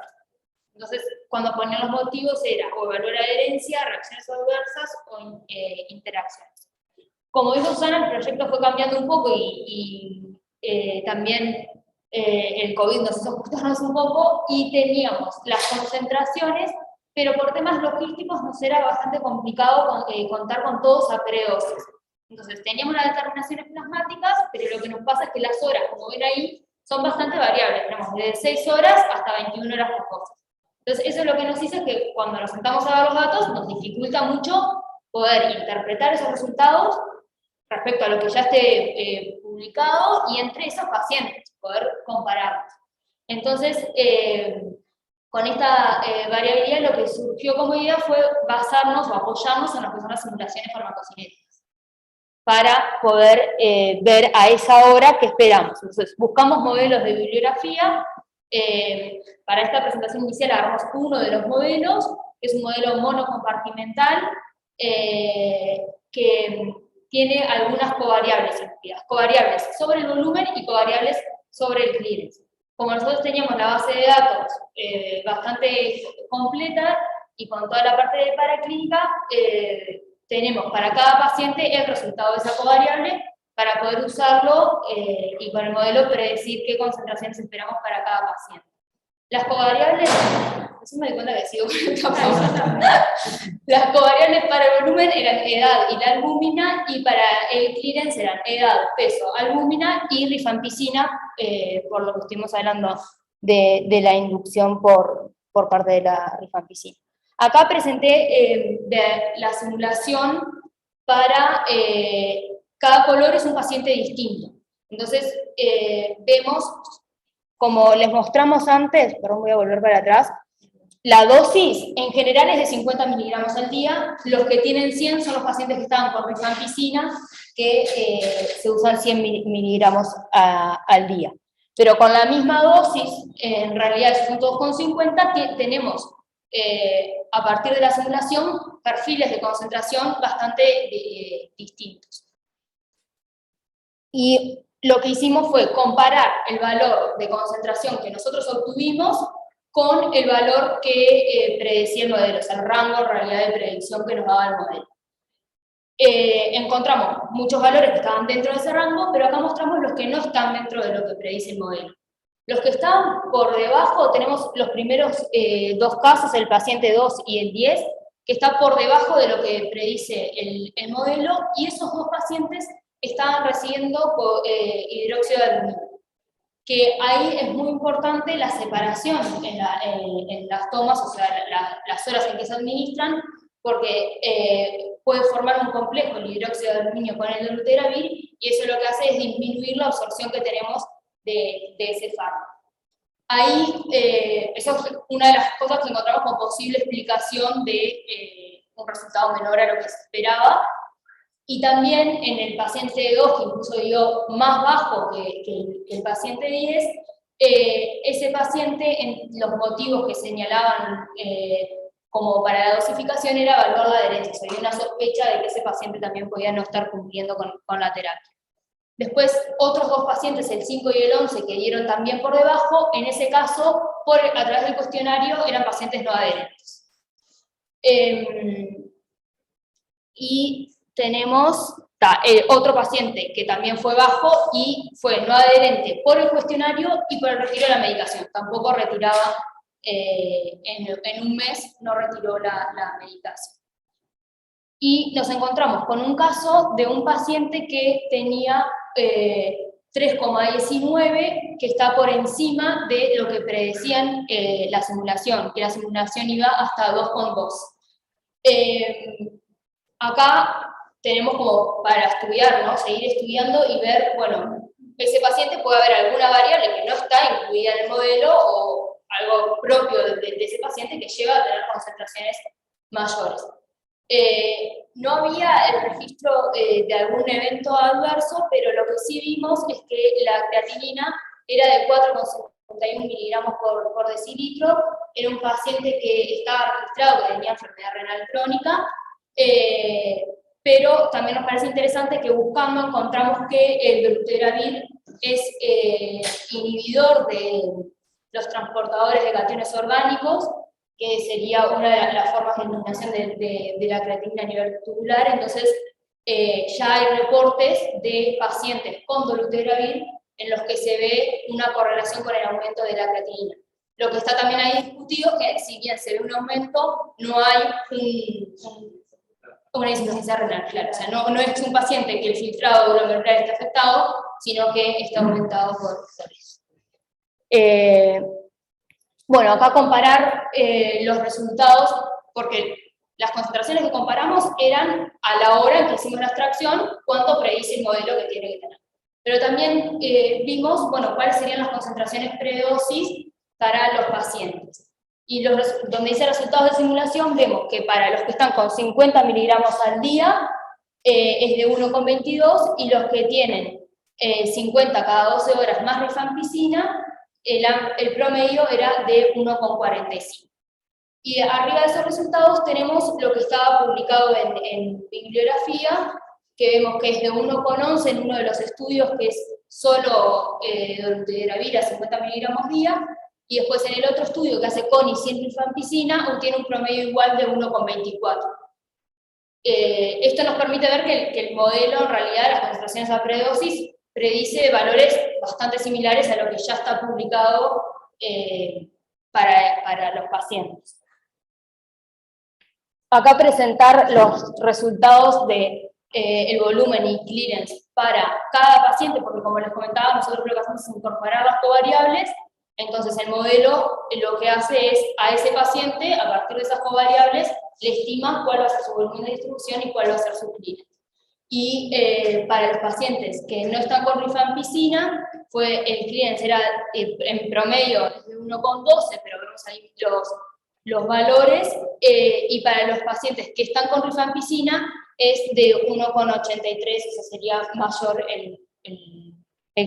Entonces, cuando ponían los motivos era o evaluar adherencia, reacciones adversas o interacciones. Como dijo Susana, el proyecto fue cambiando un poco y también el COVID nos hizo ajustarnos un poco y teníamos las concentraciones, pero por temas logísticos nos era bastante complicado contar con todos a predosis. Entonces teníamos las determinaciones plasmáticas, pero lo que nos pasa es que las horas, como ven ahí, son bastante variables. Tenemos desde 6 horas hasta 21 horas fosas. Entonces eso es lo que nos hizo que cuando nos sentamos a ver los datos nos dificulta mucho poder interpretar esos resultados respecto a lo que ya esté publicado y entre esos pacientes, poder compararlos. Entonces, con esta variabilidad lo que surgió como idea fue basarnos o apoyarnos en lo que son las simulaciones farmacocinéticas para poder ver a esa hora qué esperamos. Entonces, buscamos modelos de bibliografía. Para esta presentación inicial agarramos uno de los modelos, que es un modelo monocompartimental, que tiene algunas covariables incluidas, covariables sobre el volumen y covariables sobre el clearance. Como nosotros teníamos la base de datos bastante completa y con toda la parte de paraclínica, tenemos para cada paciente el resultado de esa covariable para poder usarlo y con el modelo predecir qué concentraciones esperamos para cada paciente. Las covariables, eso me di cuenta que sigo con esta pregunta. Las covariables para el volumen eran edad y la albúmina, y para el clearance eran edad, peso, albúmina y rifampicina, por lo que estuvimos hablando de la inducción por parte de la rifampicina. Acá presenté la simulación para cada color es un paciente distinto. Entonces, vemos, como les mostramos antes, perdón, voy a volver para atrás, la dosis en general es de 50 miligramos al día, los que tienen 100 son los pacientes que estaban con rifampicina, que se usan 100 miligramos al día. Pero con la misma dosis, en realidad son todos con 50, tenemos, a partir de la simulación, perfiles de concentración bastante distintos. Y lo que hicimos fue comparar el valor de concentración que nosotros obtuvimos con el valor que predecía el modelo, o sea, el rango en realidad de predicción que nos daba el modelo. Encontramos muchos valores que estaban dentro de ese rango, pero acá mostramos los que no están dentro de lo que predice el modelo. Los que están por debajo, tenemos los primeros dos casos, el paciente 2 y el 10, que está por debajo de lo que predice el modelo, y esos dos pacientes estaban recibiendo hidróxido de aluminio. Que ahí es muy importante la separación en las tomas, o sea, las horas en que se administran, porque puede formar un complejo el hidróxido de aluminio con el dolutegravir, y eso lo que hace es disminuir la absorción que tenemos de ese fármaco. Ahí, eso es una de las cosas que encontramos como posible explicación de un resultado menor a lo que se esperaba. Y también en el paciente 2, que incluso dio más bajo que el paciente 10, ese paciente, en los motivos que señalaban como para la dosificación, era evaluar la adherencia. O sea, había una sospecha de que ese paciente también podía no estar cumpliendo con la terapia. Después, otros dos pacientes, el 5 y el 11, que dieron también por debajo, en ese caso, a través del cuestionario, eran pacientes no adherentes. Y tenemos otro paciente que también fue bajo y fue no adherente por el cuestionario y por el retiro de la medicación. Tampoco retiraba, en un mes no retiró la medicación. Y nos encontramos con un caso de un paciente que tenía 3,19, que está por encima de lo que predecían la simulación, que la simulación iba hasta 2,2. Acá tenemos como para estudiar, ¿no? Seguir estudiando y ver, bueno, ese paciente puede haber alguna variable que no está incluida en el modelo o algo propio de ese paciente que lleva a tener concentraciones mayores. No había el registro de algún evento adverso, pero lo que sí vimos es que la creatinina era de 4,51 miligramos por decilitro, era un paciente que estaba registrado que tenía enfermedad renal crónica, pero también nos parece interesante que buscando encontramos que el dolutegravir es inhibidor de los transportadores de cationes orgánicos, que sería una de las formas de eliminación de la creatinina a nivel tubular. Entonces ya hay reportes de pacientes con dolutegravir en los que se ve una correlación con el aumento de la creatinina. Lo que está también ahí discutido es que si bien se ve un aumento, no hay una insuficiencia renal, claro. O sea, no es un paciente que el filtrado glomerular esté afectado, sino que está aumentado por factores. Bueno, acá comparar los resultados, porque las concentraciones que comparamos eran a la hora en que hicimos la extracción, cuánto predice el modelo que tiene que tener. Pero también vimos, bueno, cuáles serían las concentraciones predosis para los pacientes. Y donde dice resultados de simulación, vemos que para los que están con 50 miligramos al día, es de 1,22, y los que tienen 50 cada 12 horas más rifampicina, el promedio era de 1,45. Y arriba de esos resultados tenemos lo que estaba publicado en bibliografía, que vemos que es de 1,11 en uno de los estudios, que es solo dolutegravir a 50 miligramos día, y después en el otro estudio que hace con y sin rifampicina obtiene un promedio igual de 1,24. Esto nos permite ver que el modelo, en realidad, las concentraciones a predosis, predice valores bastante similares a lo que ya está publicado para los pacientes. Acá presentar los resultados de el volumen y clearance para cada paciente, porque como les comentaba, nosotros lo que hacemos es incorporar las covariables. Entonces el modelo lo que hace es a ese paciente, a partir de esas covariables, le estima cuál va a ser su volumen de distribución y cuál va a ser su clearance. Y para los pacientes que no están con rifampicina, el clearance era en promedio de 1,12, pero vemos ahí los valores, y para los pacientes que están con rifampicina es de 1,83, o sea, sería mayor el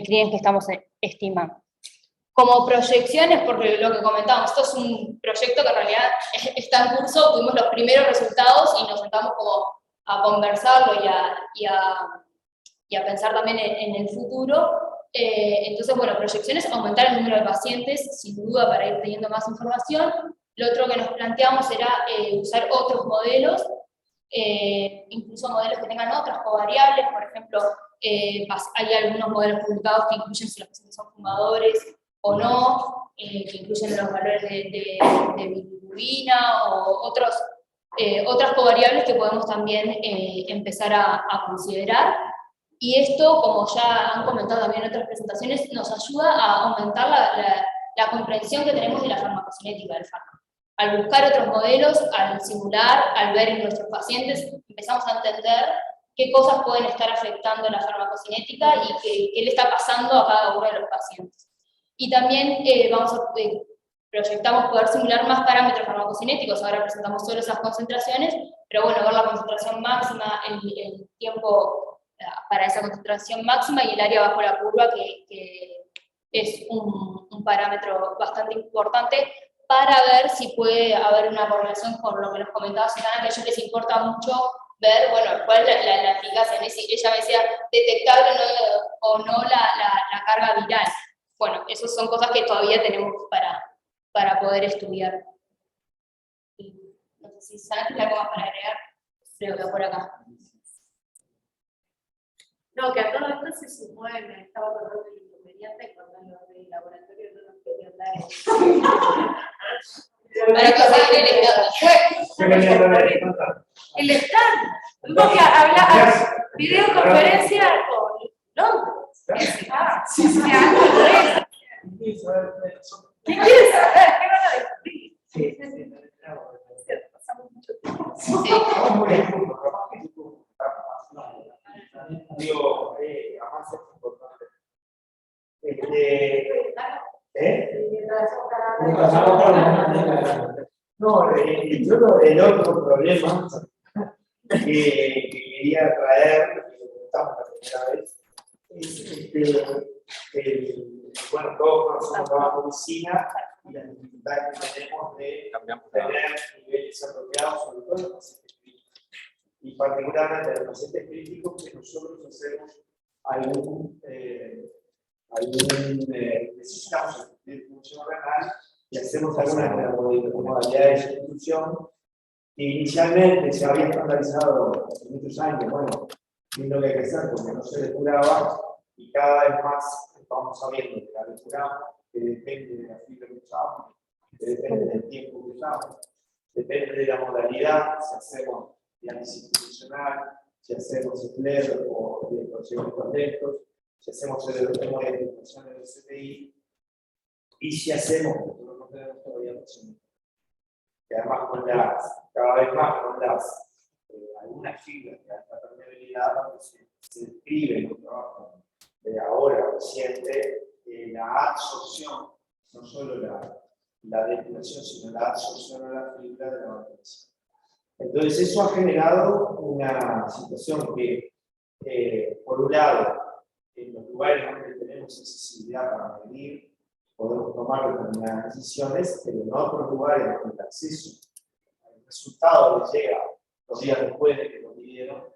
clearance que estamos estimando. Como proyecciones, porque lo que comentábamos, esto es un proyecto que en realidad está en curso, tuvimos los primeros resultados y nos sentamos como a conversarlo y a pensar también en el futuro. Entonces, bueno, proyecciones, aumentar el número de pacientes, sin duda, para ir teniendo más información. Lo otro que nos planteamos era usar otros modelos, incluso modelos que tengan otras covariables. Por ejemplo, hay algunos modelos publicados que incluyen si los pacientes son fumadores o no, que incluyen los valores de bilirrubina o otras covariables que podemos también empezar a considerar. Y esto, como ya han comentado también en otras presentaciones, nos ayuda a aumentar la comprensión que tenemos de la farmacocinética del fármaco. Al buscar otros modelos, al simular, al ver en nuestros pacientes, empezamos a entender qué cosas pueden estar afectando la farmacocinética y qué le está pasando a cada uno de los pacientes. Y también proyectamos poder simular más parámetros farmacocinéticos. Ahora presentamos solo esas concentraciones, pero bueno, ver la concentración máxima, el tiempo para esa concentración máxima y el área bajo la curva, que es un parámetro bastante importante para ver si puede haber una correlación con lo que nos comentaba Susana, que a ellos les importa mucho ver, bueno, cuál es la eficacia. Ella me decía, detectable o no la carga viral. Bueno, esas son cosas que todavía tenemos para poder estudiar. No sé si Susana tiene algo más para agregar. Creo que por acá. No, que a todo esto se sumó, me estaba acordando del inconveniente cuando los del laboratorio no nos querían dar para que salga el stand. Tuvimos que hablar, videoconferencia con Londres. Sí, sí. ¿Qué quieres saber? ¿Qué van a descubrir? Sí. Pasamos mucho tiempo. Digo, avances importantes. No, el otro problema que quería traer, y lo comentamos la primera vez, es bueno, todos conocemos la medicina y la dificultad que tenemos de tener niveles apropiados, sobre todo en los pacientes críticos. Y particularmente en los pacientes críticos, que nosotros hacemos necesitamos de función renal y hacemos algunas modalidades de sustitución que inicialmente se había estandarizado hace muchos años. Bueno, es lo que hay que hacer porque no se depuraba y cada vez más vamos sabiendo que la depuramos, que depende de la fibra que usamos, que depende del tiempo que usamos, depende de la modalidad, si hacemos diálisis institucional, si hacemos SLED o procedimientos conectos, si hacemos modificación del CTI, y si hacemos, nosotros no tenemos todavía procedimientos. Que además cada vez más con las algunas fibras de alta permeabilidad, se describe en un trabajo de ahora reciente la absorción, no solo la depuración, sino la absorción a la fibra de la organización. Entonces, eso ha generado una situación que, por un lado, en los lugares donde tenemos accesibilidad para medir, podemos tomar determinadas decisiones, pero en otros lugares donde el acceso al resultado les llega 2 días después de que lo midieron,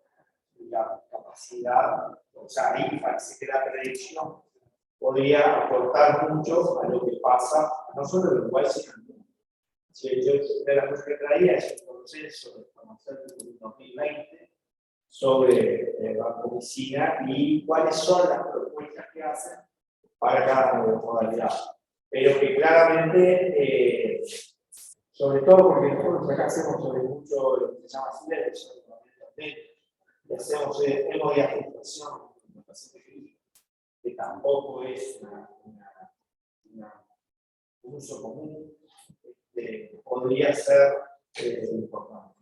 la capacidad, o sea, ahí parece que la predicción podría aportar mucho a lo que pasa, no solo en Uruguay, sino en el mundo. Yo de la cosa que traía es un consenso de farmacéutico del 2020 sobre la medicina y cuáles son las propuestas que hacen para cada modalidad. Pero que claramente, sobre todo porque nosotros acá hacemos sobre mucho lo que se llama silencio, y hacemos hemodiafectación en los pacientes clínicos, que tampoco es un uso común, podría ser importante.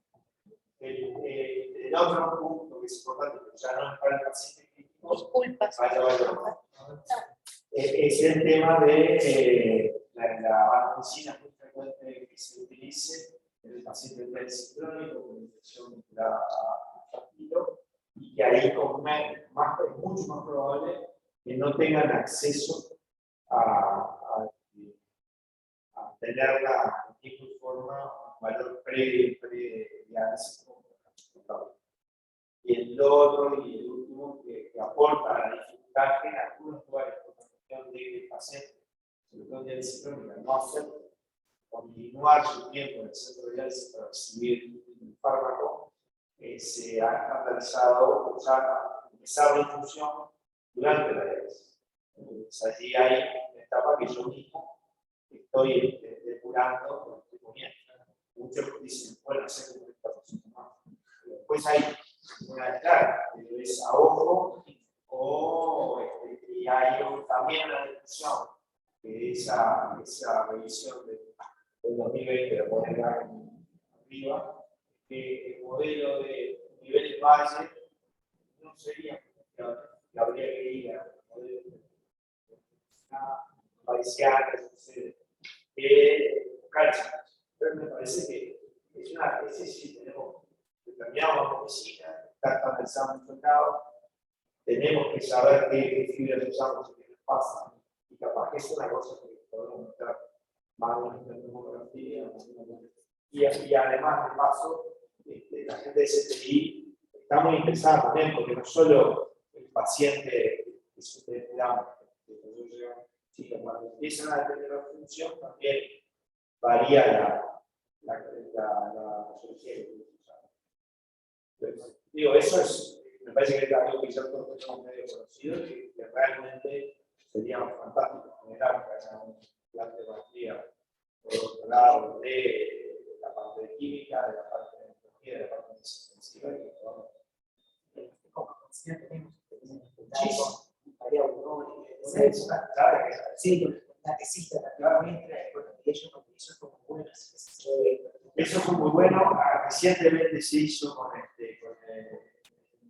El otro punto que es importante, pero ya no es para el paciente clínico, es el tema de la medicina muy frecuente que se utilice en el paciente sincrónico con infección vinculada a partido, y que ahí es mucho más probable que no tengan acceso a tenerla en tiempo y forma, un valor pre-diálisis. Y el otro y el último que aporta a la dificultad que en algunos lugares por la cuestión de pacientes, sobre todo en diálisis crónica, no hacer continuar su tiempo en el centro de diálisis para recibir el fármaco, se ha estandarizado empezar la infusión durante la diálisis. Entonces allí hay una etapa que yo mismo estoy depurando, lo estoy poniendo. Muchos dicen, bueno, sé que está funcionando más. Después hay una clara, que es a ojo, y hay también una discusión, que esa revisión del 2020, la ponen arriba, que el modelo de niveles valle no sería que habría que ir al modelo de parcial, pero me parece que ese sí tenemos determinada medicina, está estandarizado en el mercado, tenemos que saber qué fibras usamos y qué nos pasa, y capaz que es una cosa que podemos mostrar más en la tomografía, y además de paso, la gente de STI está muy interesada también, porque no solo el paciente que sufre de hambre, sino cuando empiezan a tener la función, también varía la patología que tiene que usar. Digo, eso es, me parece que es algo que ya todos tenemos medio conocido, que realmente sería fantástico generar que haya un plan de partida por otro lado de la parte de química, de la parte de tecnología, de la parte de intensiva, y que podamos. Como consciente tenemos muchísimo. María Aurora, es una palabra que sí, la tesista, naturalmente, eso es como bueno. Eso fue muy bueno. Recientemente se hizo con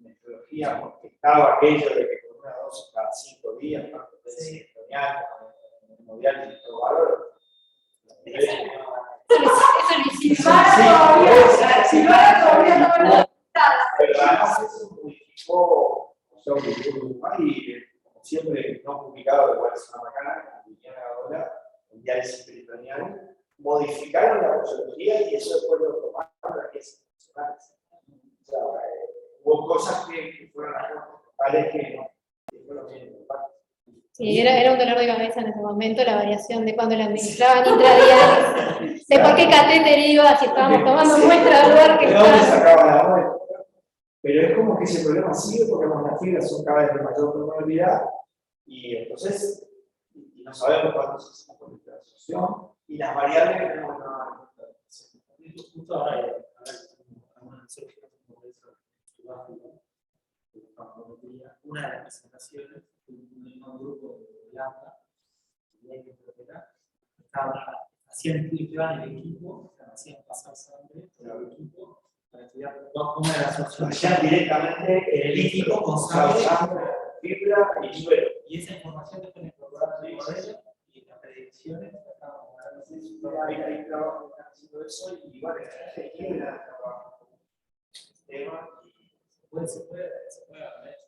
metodología, porque estaba aquello de que con una dosis cada 5 días, tanto de sintonías como de mundial y todo valor. Eso lo hicimos todavía. Pero además eso modificó Uruguay, como siempre, no publicado, igual es una macana, como Liliana ahora, en diálisis peritoneal, modificaron la posología y eso después lo tomaron las piezas funcionales. O sea, hubo cosas que fueron tales que fueron bien importantes. Sí, era un dolor de cabeza en ese momento, la variación de cuando la administraban intradiálisis, de por qué catéter iba, si estábamos tomando muestra de ver que ¿De dónde sacaba la muestra? Pero es como que ese problema sigue porque las fibras son cada vez de mayor probabilidad Y entonces, y no sabemos cuánto se hace con esta asociación, y las variables que tenemos una. Justo ahora una de las presentaciones, un grupo de APA, hacían estudios que iban en el equipo, hacían pasar sangre por el equipo para estudiar una de las opciones. Ya directamente el líquido con sangre, fibra y suelo. Y esa información después incorporada en el modelo y las predicciones, Ahí trabajan, están haciendo eso y bueno, se equilibra el sistema y se puede ver.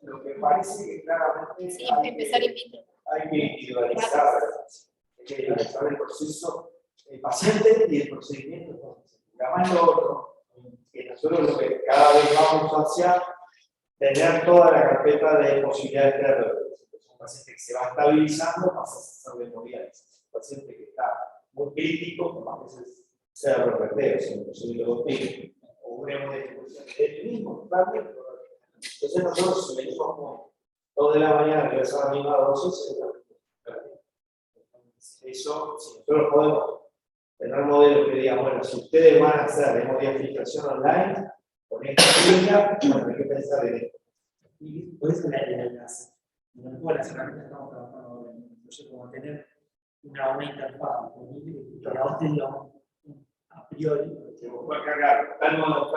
Lo que parece que claramente Sí, empezar in vitro. hay que individualizar, hay que individualizar el proceso del paciente y el procedimiento. Además lo otro, que nosotros lo que cada vez vamos hacia tener toda la carpeta de posibilidades de revertir. Un paciente que se va estabilizando pasa a ser de hemodiálisis. Un paciente que está muy crítico, como a veces sea reverter, sea un procedimiento contigo, o una hemodialización del mismo, también. Entonces nosotros venimos como 2 de la mañana que es a la misma dosis, eso, si nosotros podemos tener modelos que digan, bueno, si ustedes van a hacer hemodialización online, con esta clínica, bueno, hay que pensar en esto. Y por eso las herramientas que estamos trabajando en el proyecto, como tener una interfaz disponible que a vos te diga a priori. Que vos puedes cargar tal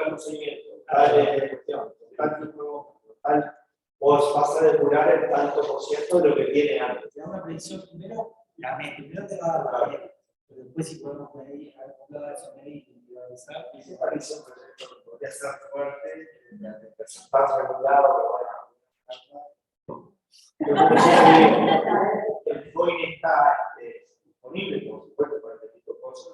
procedimiento, tal cuestión, tal, vos vas a depurar el tanto por ciento de lo que tiene antes. Te da una predicción primero, primero te va a dar la variable, pero después si podemos medir, acomodar eso, medir, individualizar. Y se parece un proyecto que podría ser fuerte, más regulado, el FOIN está disponible, por supuesto, para este tipo de cosas,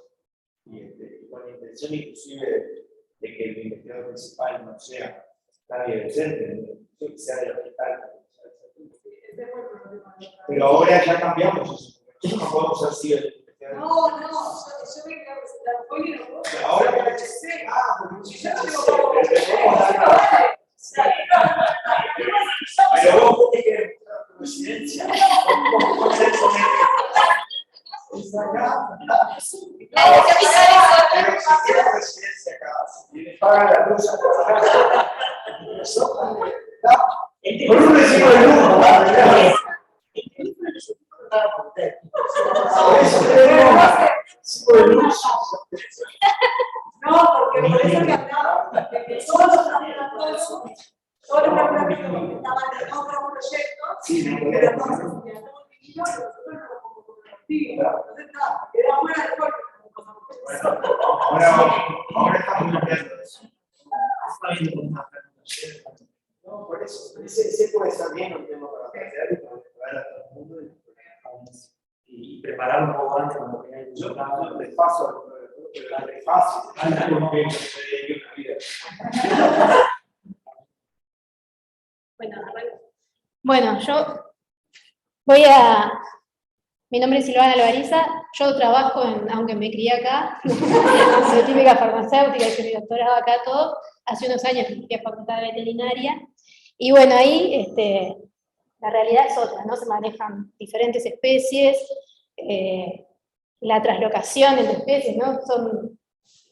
y con la intención inclusive de que el investigador principal no sea nadie docente, que sea del hospital. Pero ahora ya cambiamos eso. Nosotros no podemos ser así el investigador. No, yo me quiero presentar hoy y no puedo. Ahora que la HC, porque si ya pero vos tenés que demostrar tu residencia. ¿Cómo hacer con eso? Pero si tienes residencia acá, si tienes paga la luz acá, con un recibo de luz, no, porque por eso que hablaba, que todos los laboratorios que estaban en otros proyectos, pero no se estudian todo y nosotros no como colectivo. Entonces, era fuera de juego. Ahora estamos cambiando eso. No, por eso, ese puede ser bien un tema para plantear y para preparar a todo el mundo Y preparar un poco antes cuando tenga el yo les paso, pero es fácil, como que una vida. Bueno, mi nombre es Silvana Alvariza, yo trabajo aunque me crié acá, soy típica farmacéutica, hice mi doctorado acá todo, hace unos años que fui a facultad de veterinaria, y bueno, ahí la realidad es otra, ¿no? Se manejan diferentes especies, la traslocación entre especies, ¿no?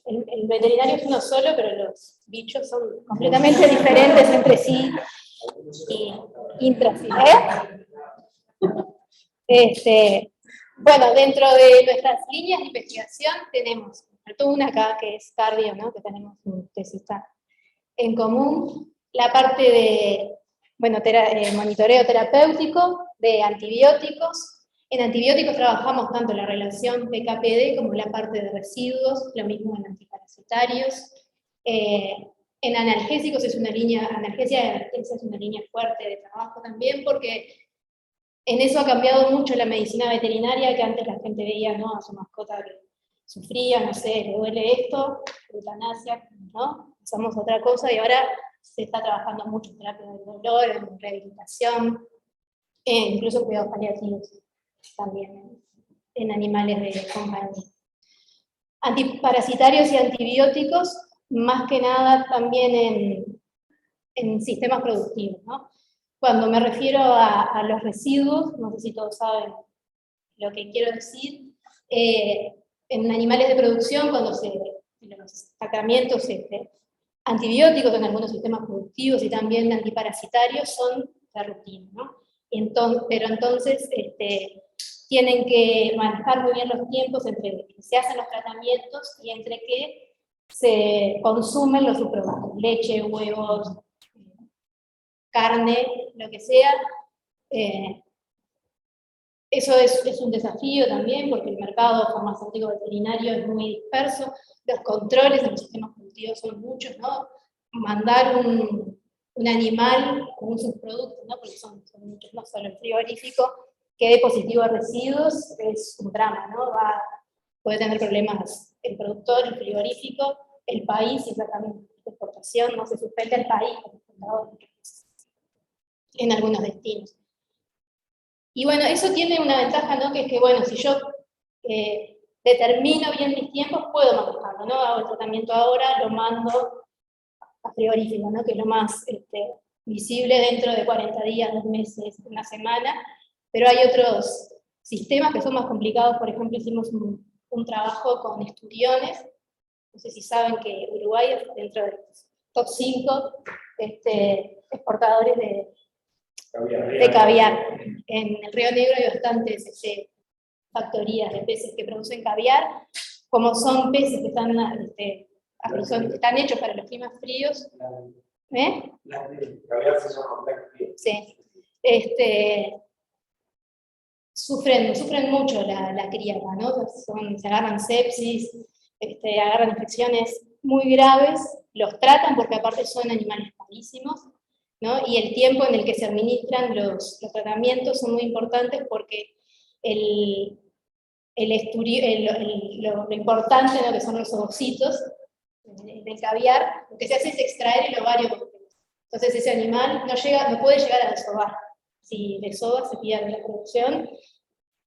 El veterinario es uno solo, pero los bichos son completamente diferentes entre sí y intra sí. Bueno, dentro de nuestras líneas de investigación tenemos una acá que es cardio, ¿no? Que tenemos un tesista en común, la parte de monitoreo terapéutico de antibióticos. En antibióticos trabajamos tanto la relación PK-PD como la parte de residuos, lo mismo en antiparasitarios. En analgésicos analgesia de emergencia es una línea fuerte de trabajo también, porque en eso ha cambiado mucho la medicina veterinaria, que antes la gente veía, ¿no?, a su mascota que sufría, no sé, le duele esto, eutanasia, ¿no? Usamos otra cosa y ahora se está trabajando mucho en terapia del dolor, en rehabilitación, incluso en cuidados paliativos, también en animales de compañía. Antiparasitarios y antibióticos, más que nada también en sistemas productivos, ¿no? Cuando me refiero a los residuos, no sé si todos saben lo que quiero decir, en animales de producción, cuando los tratamientos antibióticos en algunos sistemas productivos y también antiparasitarios son la rutina, ¿no? Pero entonces tienen que manejar muy bien los tiempos entre que se hacen los tratamientos y entre que se consumen los subproductos, leche, huevos, carne, lo que sea. Eso es un desafío también, porque el mercado farmacéutico veterinario es muy disperso, los controles en los sistemas productivos son muchos, ¿no? Mandar un animal con un subproducto, ¿no? Porque son muchos, no solo el frigorífico, que dé positivo a residuos, es un drama, ¿no? Puede tener problemas el productor, el frigorífico, el país, y también la exportación, no se suspende el país como exportador en algunos destinos. Y bueno, eso tiene una ventaja, ¿no? Que es que, bueno, si yo determino bien mis tiempos, puedo manejarlo, ¿no? Hago el tratamiento ahora, lo mando a frigorífico, ¿no? Que es lo más visible dentro de 40 días, 2 meses, una semana, pero hay otros sistemas que son más complicados. Por ejemplo, hicimos un trabajo con esturiones, no sé si saben que Uruguay es dentro de los top 5 exportadores de caviar. En el Río Negro hay bastantes factorías de peces que producen caviar. Como son peces que están hechos para los climas fríos, sí, sufren mucho la criada, ¿no? Se agarran sepsis, agarran infecciones muy graves, los tratan porque aparte son animales carísimos, ¿no? Y el tiempo en el que se administran los tratamientos son muy importantes, porque lo importante, ¿no? Que son los ovocitos del caviar, lo que se hace es extraer el ovario. Entonces ese animal no puede llegar a desovar. Si desova, se pierde la producción.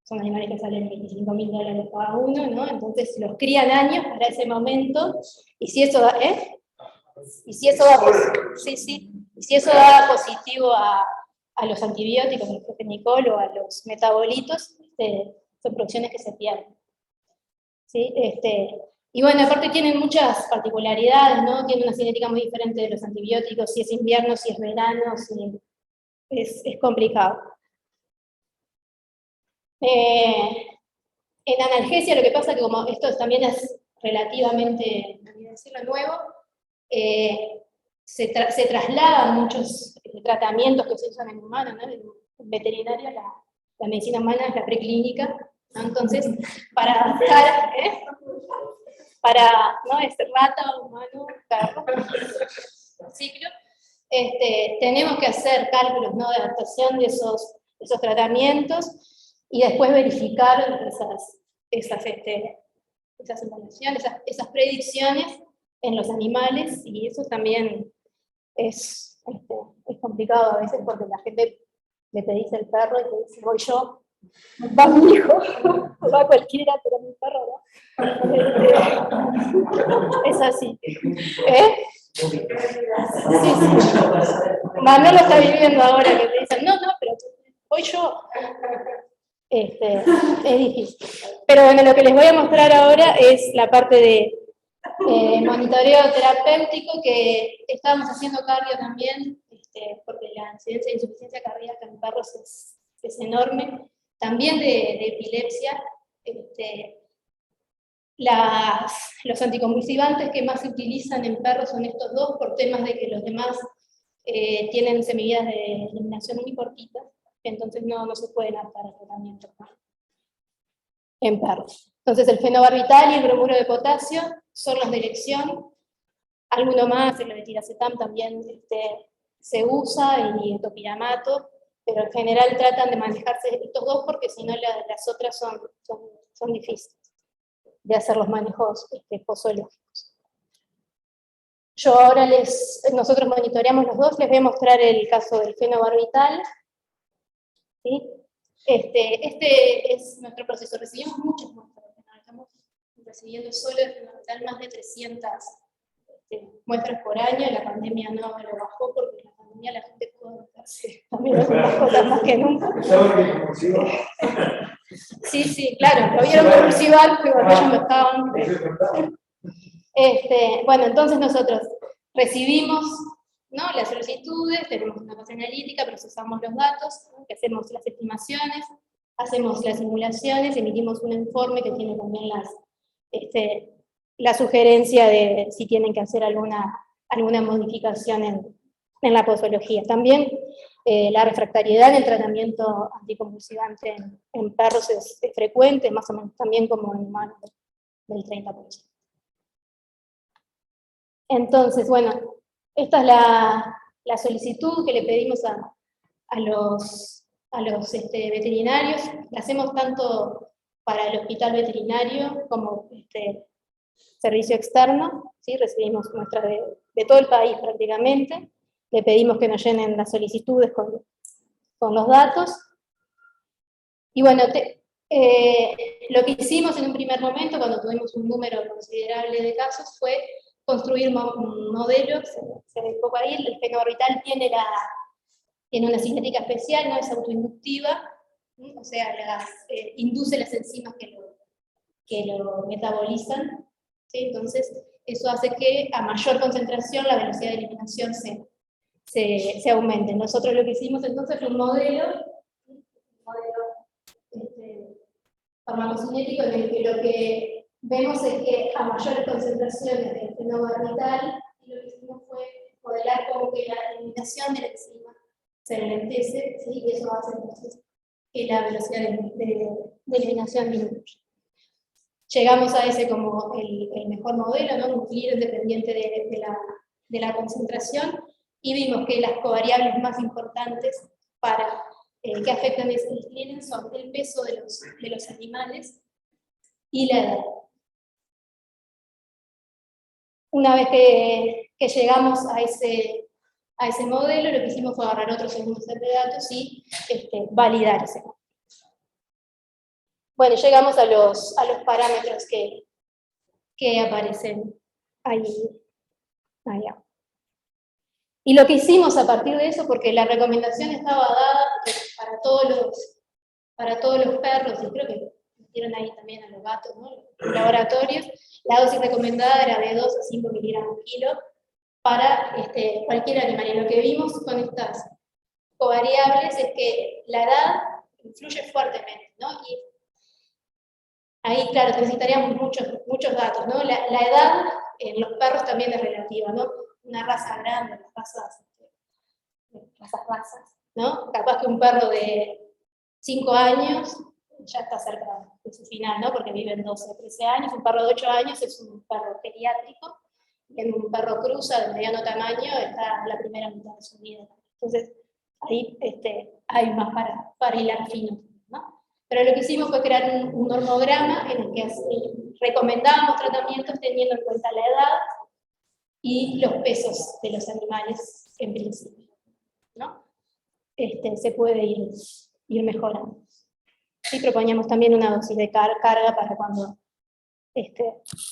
Son animales que salen $25.000 cada uno, ¿no? Entonces los crían años para ese momento, y si eso da, y si eso da positivo a los antibióticos, al protenicol o a los metabolitos, son producciones que se pierden. ¿Sí? Y bueno, aparte tienen muchas particularidades, ¿no? Tienen una cinética muy diferente de los antibióticos, si es invierno, si es verano, es complicado. En analgesia lo que pasa es que, como esto también es relativamente, no voy a decirlo, nuevo, se trasladan muchos tratamientos que se usan en humanos, ¿no? En veterinaria la medicina humana es la preclínica, ¿no? Entonces, para adaptar, ¿no? Rata, humano, perro, ciclo, tenemos que hacer cálculos, ¿no? De adaptación de esos tratamientos, y después verificar esas evaluaciones, esas predicciones en los animales, y eso también es complicado a veces, porque la gente le pedís el perro y te dice, voy yo, va mi hijo, va cualquiera, pero mi perro no. Es así. Sí. Manuel lo está viviendo ahora, que te dicen, no, pero voy yo. Es difícil. Pero bueno, lo que les voy a mostrar ahora es la parte de monitoreo terapéutico, que estábamos haciendo cardio también, porque la incidencia de insuficiencia cardíaca en perros es enorme, también de epilepsia. Los anticonvulsivantes que más se utilizan en perros son estos dos, por temas de que los demás tienen semillas de eliminación muy cortitas, entonces no se pueden adaptar al tratamiento en perros. Entonces el fenobarbital y el bromuro de potasio son los de elección. Alguno más, el metiracetam también se usa, y el topiramato, pero en general tratan de manejarse estos dos, porque si no las otras son difíciles de hacer los manejos posológicos. Nosotros monitoreamos los dos, les voy a mostrar el caso del fenobarbital. ¿Sí? Este es nuestro proceso. Recibimos muchas muestras, estamos recibiendo solo el fenobarbital más de 300 muestras por año. La pandemia no lo bajó porque en la pandemia la gente pudo adaptarse también a las cosas más que nunca. Sí, claro, lo vieron compulsivo porque ellos no estaban. Bueno, entonces nosotros recibimos, ¿no?, las solicitudes, tenemos una base analítica, procesamos los datos, ¿no?, que hacemos las estimaciones, hacemos las simulaciones, emitimos un informe que tiene también la sugerencia de si tienen que hacer alguna modificación en la posología. También la refractariedad en el tratamiento anticonvulsivante en perros es frecuente, más o menos también como en humanos, del 30%. Entonces, bueno, esta es la solicitud que le pedimos a los veterinarios. La hacemos tanto para el hospital veterinario como servicio externo, ¿sí? Recibimos muestras de todo el país prácticamente. Le pedimos que nos llenen las solicitudes con los datos. Y bueno, lo que hicimos en un primer momento, cuando tuvimos un número considerable de casos, fue construir modelos. Se ve un poco ahí, el fenobarbital tiene una cinética especial, no es autoinductiva, o sea, induce las enzimas que lo metabolizan, ¿sí? Entonces, eso hace que a mayor concentración la velocidad de eliminación se aumente. Nosotros lo que hicimos entonces fue un modelo farmacocinético en el que lo que vemos es que a mayores concentraciones del fenobarbital, lo que hicimos fue modelar como que la eliminación de la enzima se ralentice, ¿sí? Y eso hace entonces que la velocidad de eliminación disminuya. Llegamos a ese como el mejor modelo, ¿no? Un clearance dependiente de la concentración, y vimos que las covariables más importantes para que afectan el clearance son el peso de los animales y la edad. Una vez que llegamos a ese modelo, lo que hicimos fue agarrar otro segundo set de datos y validar ese modelo. Bueno, llegamos a los parámetros que aparecen ahí. Allá. Y lo que hicimos a partir de eso, porque la recomendación estaba dada para todos los perros, y creo que metieron ahí también a los gatos, ¿no?, los laboratorios, la dosis recomendada era de 2 a 5 miligramos kilo para cualquier animal. Y lo que vimos con estas covariables es que la edad influye fuertemente, ¿no? Y ahí, claro, necesitaríamos muchos datos, ¿no? La edad en los perros también es relativa, ¿no? Una raza grande, las razas, ¿no? Capaz que un perro de 5 años ya está cerca de su final, ¿no? Porque viven 12, 13 años. Un perro de 8 años es un perro pediátrico, y en un perro cruza de mediano tamaño está la primera mitad de su vida. Entonces, ahí hay más para hilar fino, ¿no? Pero lo que hicimos fue crear un normograma en el que recomendábamos tratamientos teniendo en cuenta la edad y los pesos de los animales en principio, ¿no? Se puede ir mejorando. Y proponíamos también una dosis de carga para cuando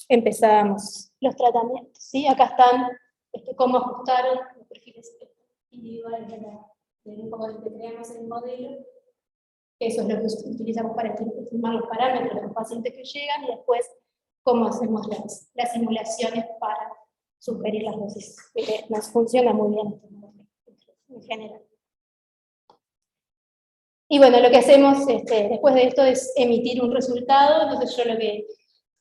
empezábamos los tratamientos, ¿sí? Acá están cómo ajustaron los perfiles individuales del grupo del que creamos el modelo. Eso es lo que utilizamos para estimar los parámetros de los pacientes que llegan, y después cómo hacemos las simulaciones para sugerir las dosis. Nos funciona muy bien este modelo en general. Y bueno, lo que hacemos después de esto es emitir un resultado. Entonces yo lo que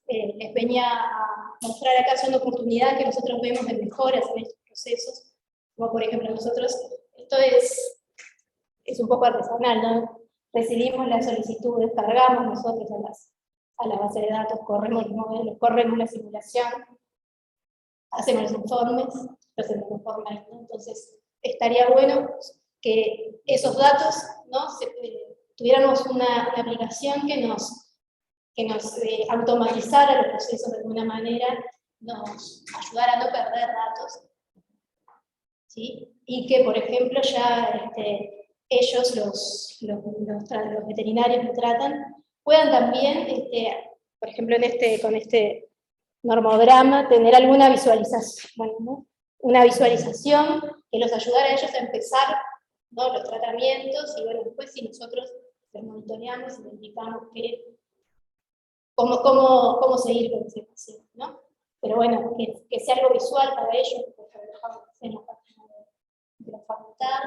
les venía a mostrar acá son oportunidades que nosotros vemos de mejoras en estos procesos, como por ejemplo nosotros, esto es un poco artesanal, ¿no? Recibimos las solicitudes, cargamos nosotros a la base de datos, corremos los modelos, corremos la simulación, hacemos los informes, los hacemos formales, ¿no? Entonces estaría bueno que esos datos, ¿no?, tuviéramos una aplicación que nos automatizara los procesos de alguna manera, nos ayudara a no perder datos, ¿sí? Y que, por ejemplo, ya ellos, los veterinarios que tratan, puedan también, por ejemplo, con este normograma, tener alguna visualización, bueno, ¿no? Una visualización que los ayudara a ellos a empezar, ¿no? Los tratamientos, y bueno, después si nosotros los monitoreamos, identificamos cómo seguir con ese paciente, ¿no? Pero bueno, que sea algo visual para ellos, que trabajamos en la página de la facultad,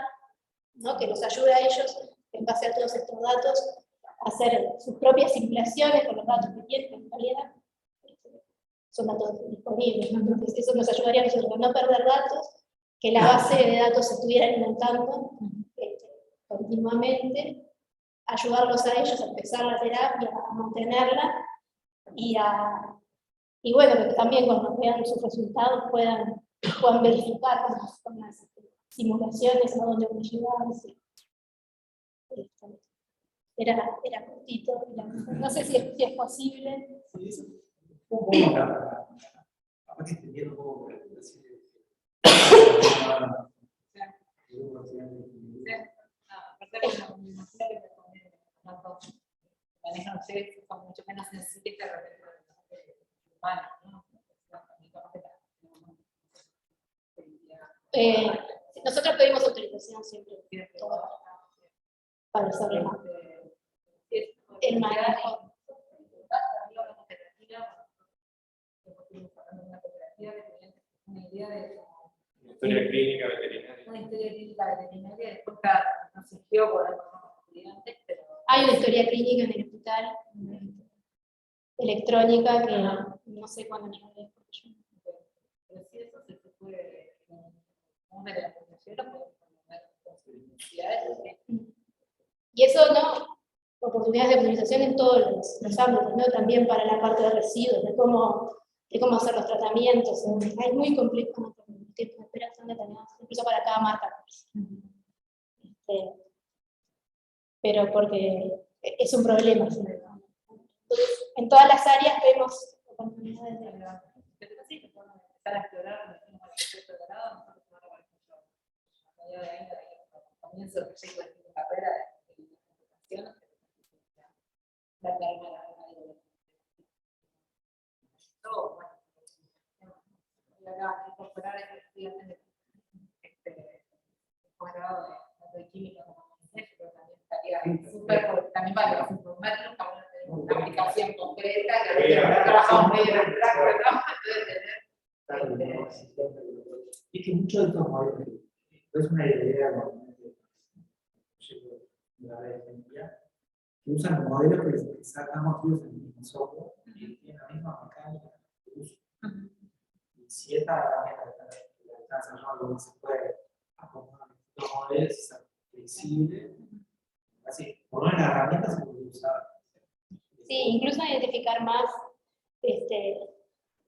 ¿no? Que los ayude a ellos, en base a todos estos datos, a hacer sus propias simulaciones con los datos que tienen, que en realidad son datos disponibles, ¿no? Entonces eso nos ayudaría a nosotros a no perder datos, que la base de datos se estuviera alimentando continuamente, ayudarlos a ellos a empezar la terapia, a mantenerla, y bueno, que también cuando vean sus resultados puedan verificar con las simulaciones a dónde van a llegar. Era cortito, no sé si es posible. Un poco capaz que entendiendo un poco manejan ustedes son mucho menos sensibles que respecto a los humanos, ¿no? Nosotros pedimos autorización siempre para hacerlo. El manejo. Una idea de Historia clínica veterinaria. una historia clínica veterinaria, después no surgió por algunos estudiantes, pero Hay una historia clínica en el hospital, electrónica, que no sé cuándo ni la pero si eso se puede, una de las profesiones, puede universidades. Y eso, ¿no? Oportunidades de optimización en todos los ámbitos, ¿no? También para la parte de residuos, de cómo hacer los tratamientos. Es muy complejo, ¿no? Los tiempos de espera son determinados, incluso para cada marca. Pero porque es un problema. ¿Sí? Entonces, en todas las áreas vemos oportunidades de... Pero sí, podemos empezar a explorar el concepto de grado, nosotros ahora, por ejemplo, a medida de ahí, comienzo el proyecto de carrera de investigación, la carrera todo, bueno, y acá incorporar a estos estudiantes de posgrado de química como pero también estaría súper, porque también para los informáticos ahora tenemos una aplicación concreta que trabajamos medio en el trabajo, Es que muchos de estos modelos, es una idea que usan modelos que sacan motivos en el mismo software y tienen la misma mecánica de uso. Y si esta herramienta que está desarrollando donde se puede acomodar los modelos, es flexible, así, por una herramienta se puede usar. Sí, incluso identificar más,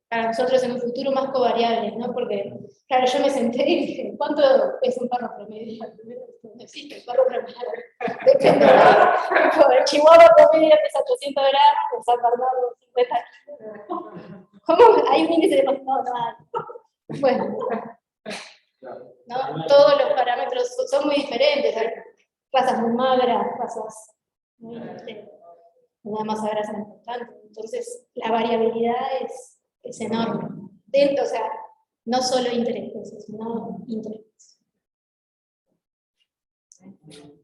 para nosotros en un futuro más covariables, ¿no? Porque, claro, yo me senté y dije, ¿cuánto es un perro promedio? No existe el perro promedio. Depende de el chihuahua promedio pesa 800 gramos, el San Bernardo 50 kilos. ¿Cómo? Hay un índice de no, bueno, ¿no? Todos los parámetros son muy diferentes. Hay razas muy magras, razas muy, una masa grasa importante. Entonces, la variabilidad es enorme. Dentro, o sea, no solo intereses, sino intereses.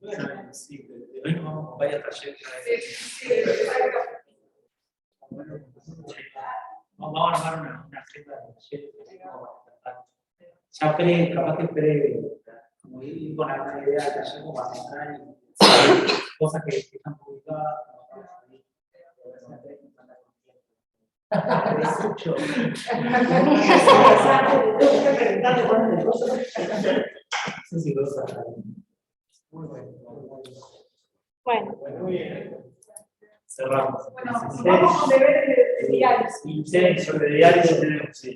Bueno, sí, de hoy nos vamos a varias talleres. Vamos a armar una agenda de talleres. Ya capaz que como ir con alguna idea de taller como para mostrar cosas que están publicadas. Muy bueno. Bueno. Muy bien. Cerramos. Bueno, vamos con deberes de diarios. Y sobre diarios tenemos, sí.